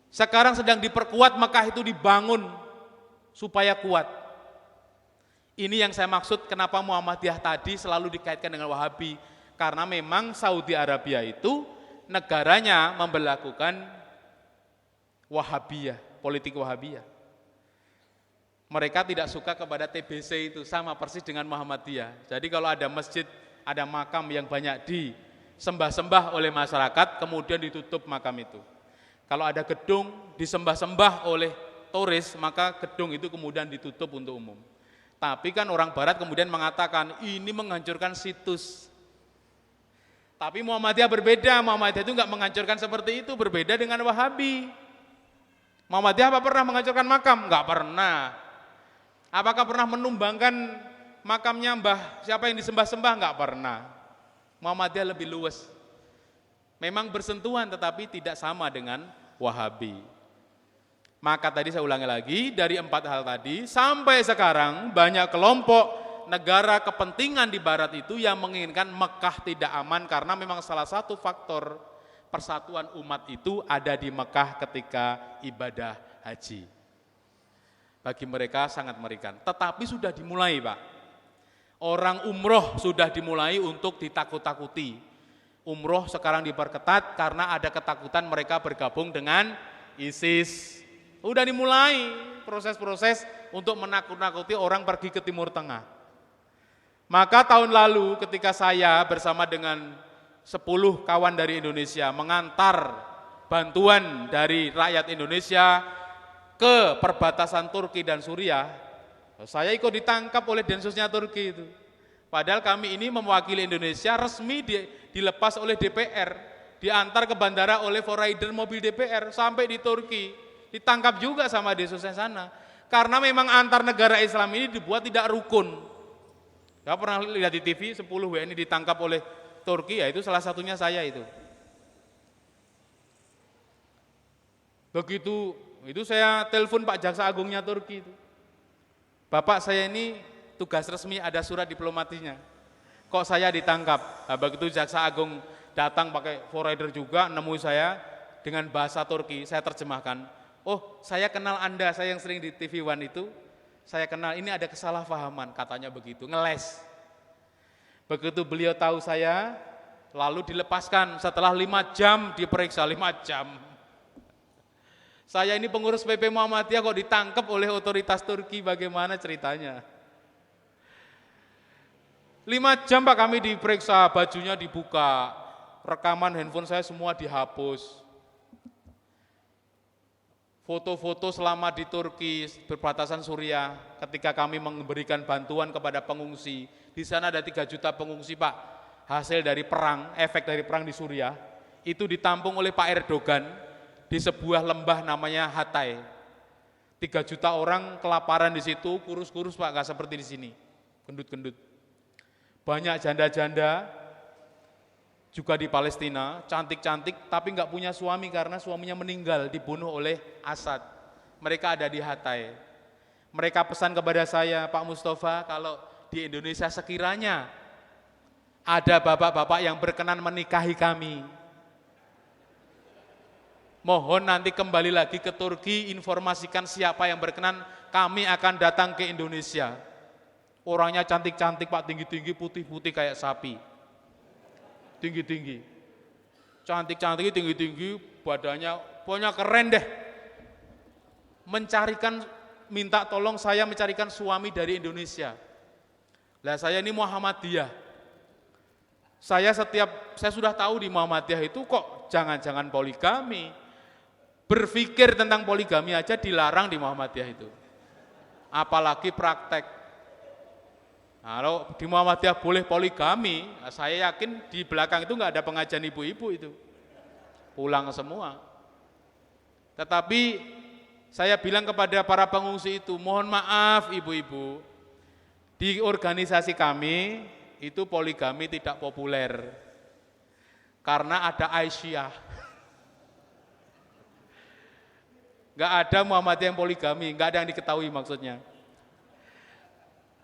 Sekarang sedang diperkuat, Mekah itu dibangun supaya kuat. Ini yang saya maksud kenapa Muhammadiyah tadi selalu dikaitkan dengan Wahabi. Karena memang Saudi Arabia itu negaranya memberlakukan Wahabiyah, politik Wahabiyah. Mereka tidak suka kepada TBC itu, sama persis dengan Muhammadiyah. Jadi kalau ada masjid, ada makam yang banyak disembah-sembah oleh masyarakat, kemudian ditutup makam itu. Kalau ada gedung disembah-sembah oleh turis, maka gedung itu kemudian ditutup untuk umum. Tapi kan orang barat kemudian mengatakan, ini menghancurkan situs. Tapi Muhammadiyah berbeda, Muhammadiyah itu enggak menghancurkan seperti itu, berbeda dengan Wahabi. Muhammadiyah apa pernah menghancurkan makam? Enggak pernah. Apakah pernah menumbangkan makamnya Mbah siapa yang disembah-sembah? Enggak pernah. Muhammadiyah lebih luas. Memang bersentuhan tetapi tidak sama dengan Wahabi. Maka tadi saya ulangi lagi, dari 4 hal tadi sampai sekarang banyak kelompok negara kepentingan di barat itu yang menginginkan Mekah tidak aman karena memang salah satu faktor persatuan umat itu ada di Mekah ketika ibadah haji. Bagi mereka sangat mengerikan. Tetapi sudah dimulai, Pak. Orang umroh sudah dimulai untuk ditakut-takuti. Umroh sekarang diperketat karena ada ketakutan mereka bergabung dengan ISIS. Udah dimulai proses-proses untuk menakut-nakuti orang pergi ke Timur Tengah. Maka tahun lalu ketika saya bersama dengan 10 kawan dari Indonesia mengantar bantuan dari rakyat Indonesia ke perbatasan Turki dan Suriah, saya ikut ditangkap oleh densusnya Turki itu. Padahal kami ini mewakili Indonesia, resmi dilepas oleh DPR, diantar ke bandara oleh forrider mobil DPR sampai di Turki, ditangkap juga sama densusnya sana. Karena memang antar negara Islam ini dibuat tidak rukun. Ya pernah lihat di TV 10 WNI ditangkap oleh Turki, ya itu salah satunya saya itu. Begitu itu saya telepon Pak Jaksa Agungnya Turki itu. Bapak saya ini tugas resmi ada surat diplomatinya. Kok saya ditangkap? Nah, begitu Jaksa Agung datang pakai forrider juga nemui saya dengan bahasa Turki, saya terjemahkan. Oh, saya kenal Anda, saya yang sering di TV One itu. Saya kenal, ini ada kesalahpahaman, katanya begitu, ngeles. Begitu beliau tahu saya, lalu dilepaskan setelah 5 jam diperiksa, 5 jam. Saya ini pengurus PP Muhammadiyah kok ditangkap oleh otoritas Turki, bagaimana ceritanya? 5 jam Pak kami diperiksa, bajunya dibuka, rekaman handphone saya semua dihapus. Foto-foto selama di Turki, berbatasan Suriah, ketika kami memberikan bantuan kepada pengungsi. Di sana ada 3 juta pengungsi, Pak. Hasil dari perang, efek dari perang di Suriah, itu ditampung oleh Pak Erdogan di sebuah lembah namanya Hatay. 3 juta orang kelaparan di situ, kurus-kurus Pak, nggak seperti di sini, gendut-gendut. Banyak janda-janda, juga di Palestina, cantik-cantik tapi nggak punya suami karena suaminya meninggal, dibunuh oleh Assad. Mereka ada di Hatay. Mereka pesan kepada saya, Pak Mustafa, kalau di Indonesia sekiranya ada bapak-bapak yang berkenan menikahi kami, mohon nanti kembali lagi ke Turki, informasikan siapa yang berkenan, kami akan datang ke Indonesia. Orangnya cantik-cantik Pak, tinggi-tinggi, putih-putih kayak sapi. Tinggi-tinggi, cantik-cantik, tinggi-tinggi, badannya pokoknya keren deh. Minta tolong saya mencarikan suami dari Indonesia. Lah saya ini Muhammadiyah. Saya sudah tahu di Muhammadiyah itu kok jangan-jangan poligami. Berpikir tentang poligami aja dilarang di Muhammadiyah itu. Apalagi praktek. Kalau di Muhammadiyah boleh poligami, saya yakin di belakang itu nggak ada pengajian ibu-ibu itu. Pulang semua. Tetapi saya bilang kepada para pengungsi itu, mohon maaf ibu-ibu, di organisasi kami itu poligami tidak populer. Karena ada Aisyah. Nggak ada Muhammadiyah yang poligami, nggak ada yang diketahui maksudnya.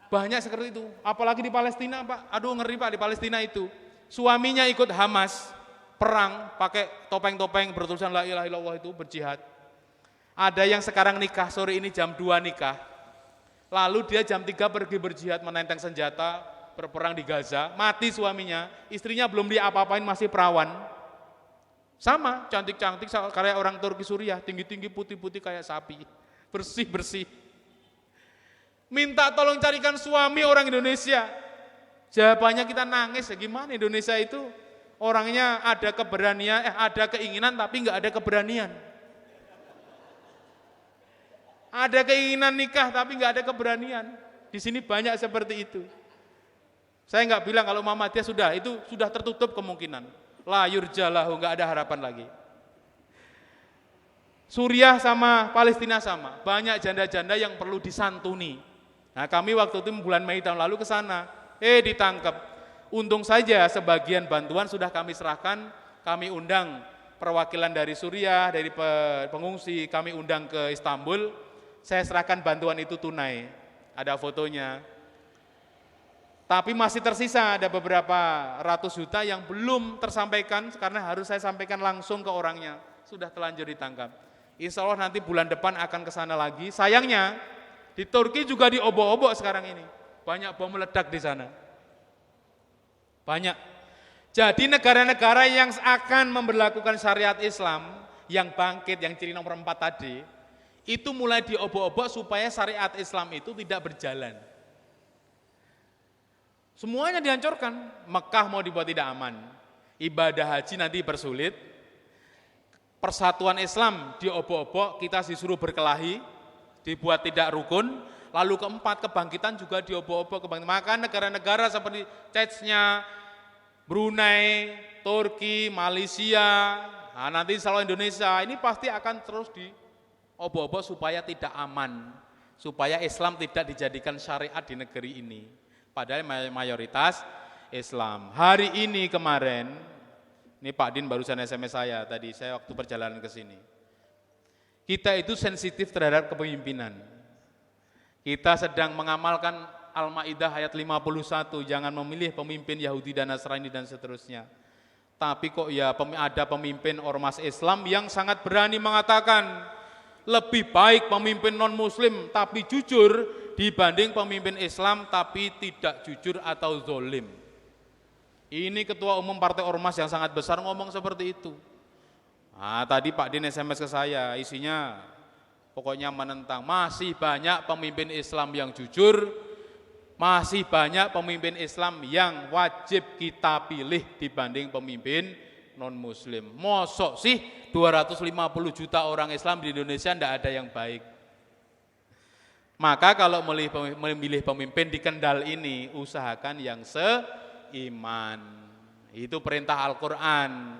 Banyak seperti itu, apalagi di Palestina Pak, aduh ngeri Pak di Palestina itu. Suaminya ikut Hamas, perang, pakai topeng-topeng bertulisan la ilaha illallah itu berjihad. Ada yang sekarang nikah, sore ini jam 2 nikah. Lalu dia jam 3 pergi berjihad, menenteng senjata, berperang di Gaza, mati suaminya, istrinya belum diapa-apain masih perawan. Sama, cantik-cantik kayak orang Turki Suriah, tinggi-tinggi, putih-putih kayak sapi, bersih-bersih. Minta tolong carikan suami orang Indonesia. Jawabannya kita nangis, ya gimana Indonesia itu orangnya ada keberanian, ada keinginan tapi nggak ada keberanian. Ada keinginan nikah tapi nggak ada keberanian. Di sini banyak seperti itu. Saya nggak bilang kalau Muhammadiyah sudah tertutup kemungkinan. La yurjalahu, nggak ada harapan lagi. Suriah sama Palestina sama, banyak janda-janda yang perlu disantuni. Nah kami waktu itu bulan Mei tahun lalu ke sana, ditangkap. Untung saja sebagian bantuan sudah kami serahkan kami undang perwakilan dari Suriah, dari pengungsi, kami undang ke Istanbul, saya serahkan bantuan itu tunai, ada fotonya. Tapi masih tersisa ada beberapa ratus juta yang belum tersampaikan karena harus saya sampaikan langsung ke orangnya, sudah telanjur ditangkap. Insya Allah nanti bulan depan akan ke sana lagi. Sayangnya di Turki juga diobok-obok sekarang ini, banyak bom meledak di sana. Banyak. Jadi negara-negara yang akan memberlakukan syariat Islam, yang bangkit, yang ciri nomor 4 tadi, itu mulai diobok-obok supaya syariat Islam itu tidak berjalan. Semuanya dihancurkan. Mekah mau dibuat tidak aman. Ibadah haji nanti bersulit. Persatuan Islam diobok-obok, kita disuruh berkelahi, dibuat tidak rukun. Lalu keempat, kebangkitan juga diobok-obok. Maka negara-negara seperti Chechnya, Brunei, Turki, Malaysia, nah nanti insya Allah Indonesia, ini pasti akan terus diobok-obok supaya tidak aman, supaya Islam tidak dijadikan syariat di negeri ini. Padahal mayoritas Islam. Hari ini kemarin, ini Pak Din barusan SMS saya tadi, saya waktu perjalanan ke sini. Kita itu sensitif terhadap kepemimpinan. Kita sedang mengamalkan Al-Maidah ayat 51, jangan memilih pemimpin Yahudi dan Nasrani dan seterusnya. Tapi kok ya ada pemimpin ormas Islam yang sangat berani mengatakan lebih baik pemimpin non-muslim tapi jujur dibanding pemimpin Islam tapi tidak jujur atau zolim. Ini ketua umum partai ormas yang sangat besar ngomong seperti itu. Nah, tadi Pak Din SMS ke saya, isinya pokoknya menentang. Masih banyak pemimpin Islam yang jujur, masih banyak pemimpin Islam yang wajib kita pilih dibanding pemimpin non-muslim. Mosok sih 250 juta orang Islam di Indonesia tidak ada yang baik. Maka kalau memilih pemimpin di Kendal ini, usahakan yang seiman. Itu perintah Al-Quran.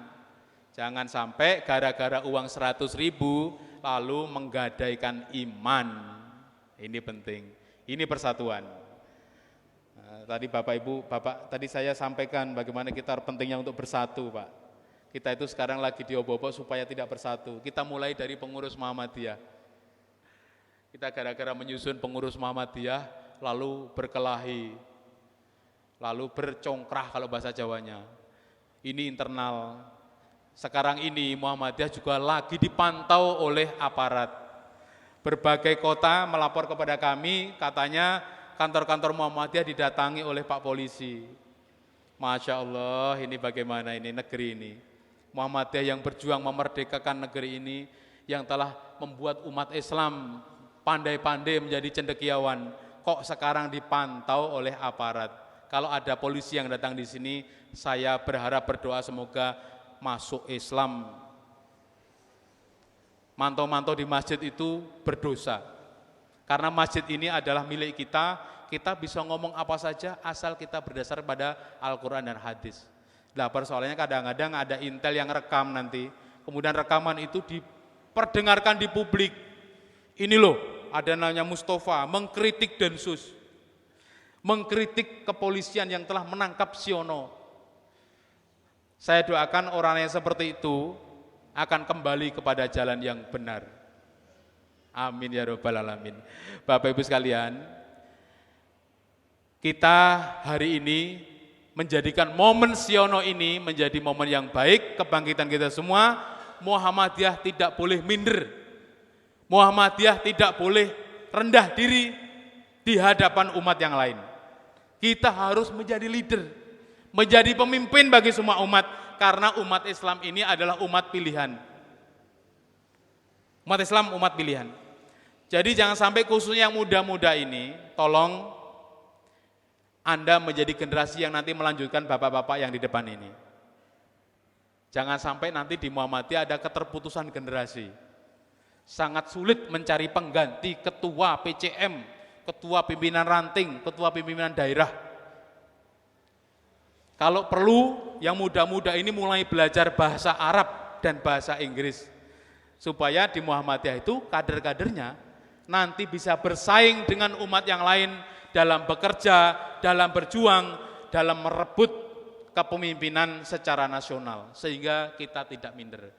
Jangan sampai gara-gara uang 100.000 lalu menggadaikan iman. Ini penting. Ini persatuan. Nah, tadi Bapak Ibu, tadi saya sampaikan bagaimana kita pentingnya untuk bersatu, Pak. Kita itu sekarang lagi diobok-obok supaya tidak bersatu. Kita mulai dari pengurus Muhammadiyah. Kita gara-gara menyusun pengurus Muhammadiyah, lalu berkelahi, lalu bercongkrah kalau bahasa Jawanya. Ini internal. Sekarang ini Muhammadiyah juga lagi dipantau oleh aparat. Berbagai kota melapor kepada kami, katanya kantor-kantor Muhammadiyah didatangi oleh Pak Polisi. Masya Allah, ini bagaimana ini negeri ini. Muhammadiyah yang berjuang memerdekakan negeri ini, yang telah membuat umat Islam pandai-pandai menjadi cendekiawan, kok sekarang dipantau oleh aparat. Kalau ada polisi yang datang di sini, saya berharap berdoa semoga masuk Islam. Mantau-mantau di masjid itu berdosa. Karena masjid ini adalah milik kita, kita bisa ngomong apa saja asal kita berdasar pada Al-Quran dan hadis. Nah, persoalannya kadang-kadang ada intel yang rekam nanti, kemudian rekaman itu diperdengarkan di publik. Ini loh, ada namanya Mustafa, mengkritik Densus, mengkritik kepolisian yang telah menangkap Siono. Saya doakan orang yang seperti itu akan kembali kepada jalan yang benar. Amin ya rabbal alamin. Bapak Ibu sekalian, kita hari ini menjadikan momen Siono ini menjadi momen yang baik, kebangkitan kita semua. Muhammadiyah tidak boleh minder. Muhammadiyah tidak boleh rendah diri di hadapan umat yang lain. Kita harus menjadi leader, menjadi pemimpin bagi semua umat, karena umat Islam ini adalah umat pilihan. Umat Islam umat pilihan. Jadi jangan sampai khususnya yang muda-muda ini, tolong Anda menjadi generasi yang nanti melanjutkan bapak-bapak yang di depan ini. Jangan sampai nanti di Muhammadiyah ada keterputusan generasi. Sangat sulit mencari pengganti ketua PCM, ketua pimpinan ranting, ketua pimpinan daerah. Kalau perlu, yang muda-muda ini mulai belajar bahasa Arab dan bahasa Inggris. Supaya di Muhammadiyah itu kader-kadernya nanti bisa bersaing dengan umat yang lain dalam bekerja, dalam berjuang, dalam merebut kepemimpinan secara nasional sehingga kita tidak minder.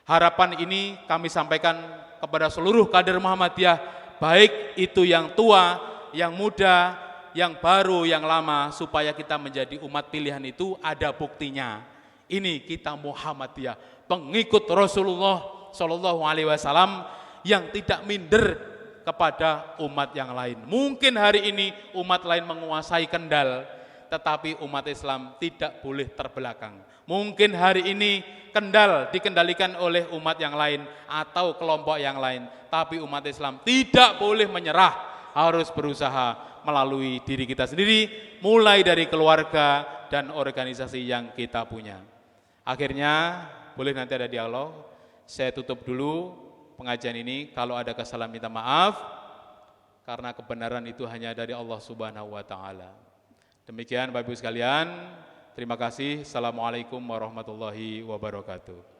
Harapan ini kami sampaikan kepada seluruh kader Muhammadiyah, baik itu yang tua, yang muda, yang baru, yang lama, supaya kita menjadi umat pilihan itu ada buktinya. Ini kita Muhammadiyah, pengikut Rasulullah Shallallahu Alaihi Wasallam yang tidak minder kepada umat yang lain. Mungkin hari ini umat lain menguasai Kendal, tetapi umat Islam tidak boleh terbelakang. Mungkin hari ini Kendal dikendalikan oleh umat yang lain atau kelompok yang lain, tapi umat Islam tidak boleh menyerah, harus berusaha melalui diri kita sendiri, mulai dari keluarga dan organisasi yang kita punya. Akhirnya, boleh nanti ada dialog, saya tutup dulu pengajian ini. Kalau ada kesalahan minta maaf, karena kebenaran itu hanya dari Allah Subhanahu wa Ta'ala. Demikian Bapak Ibu sekalian, terima kasih. Assalamualaikum warahmatullahi wabarakatuh.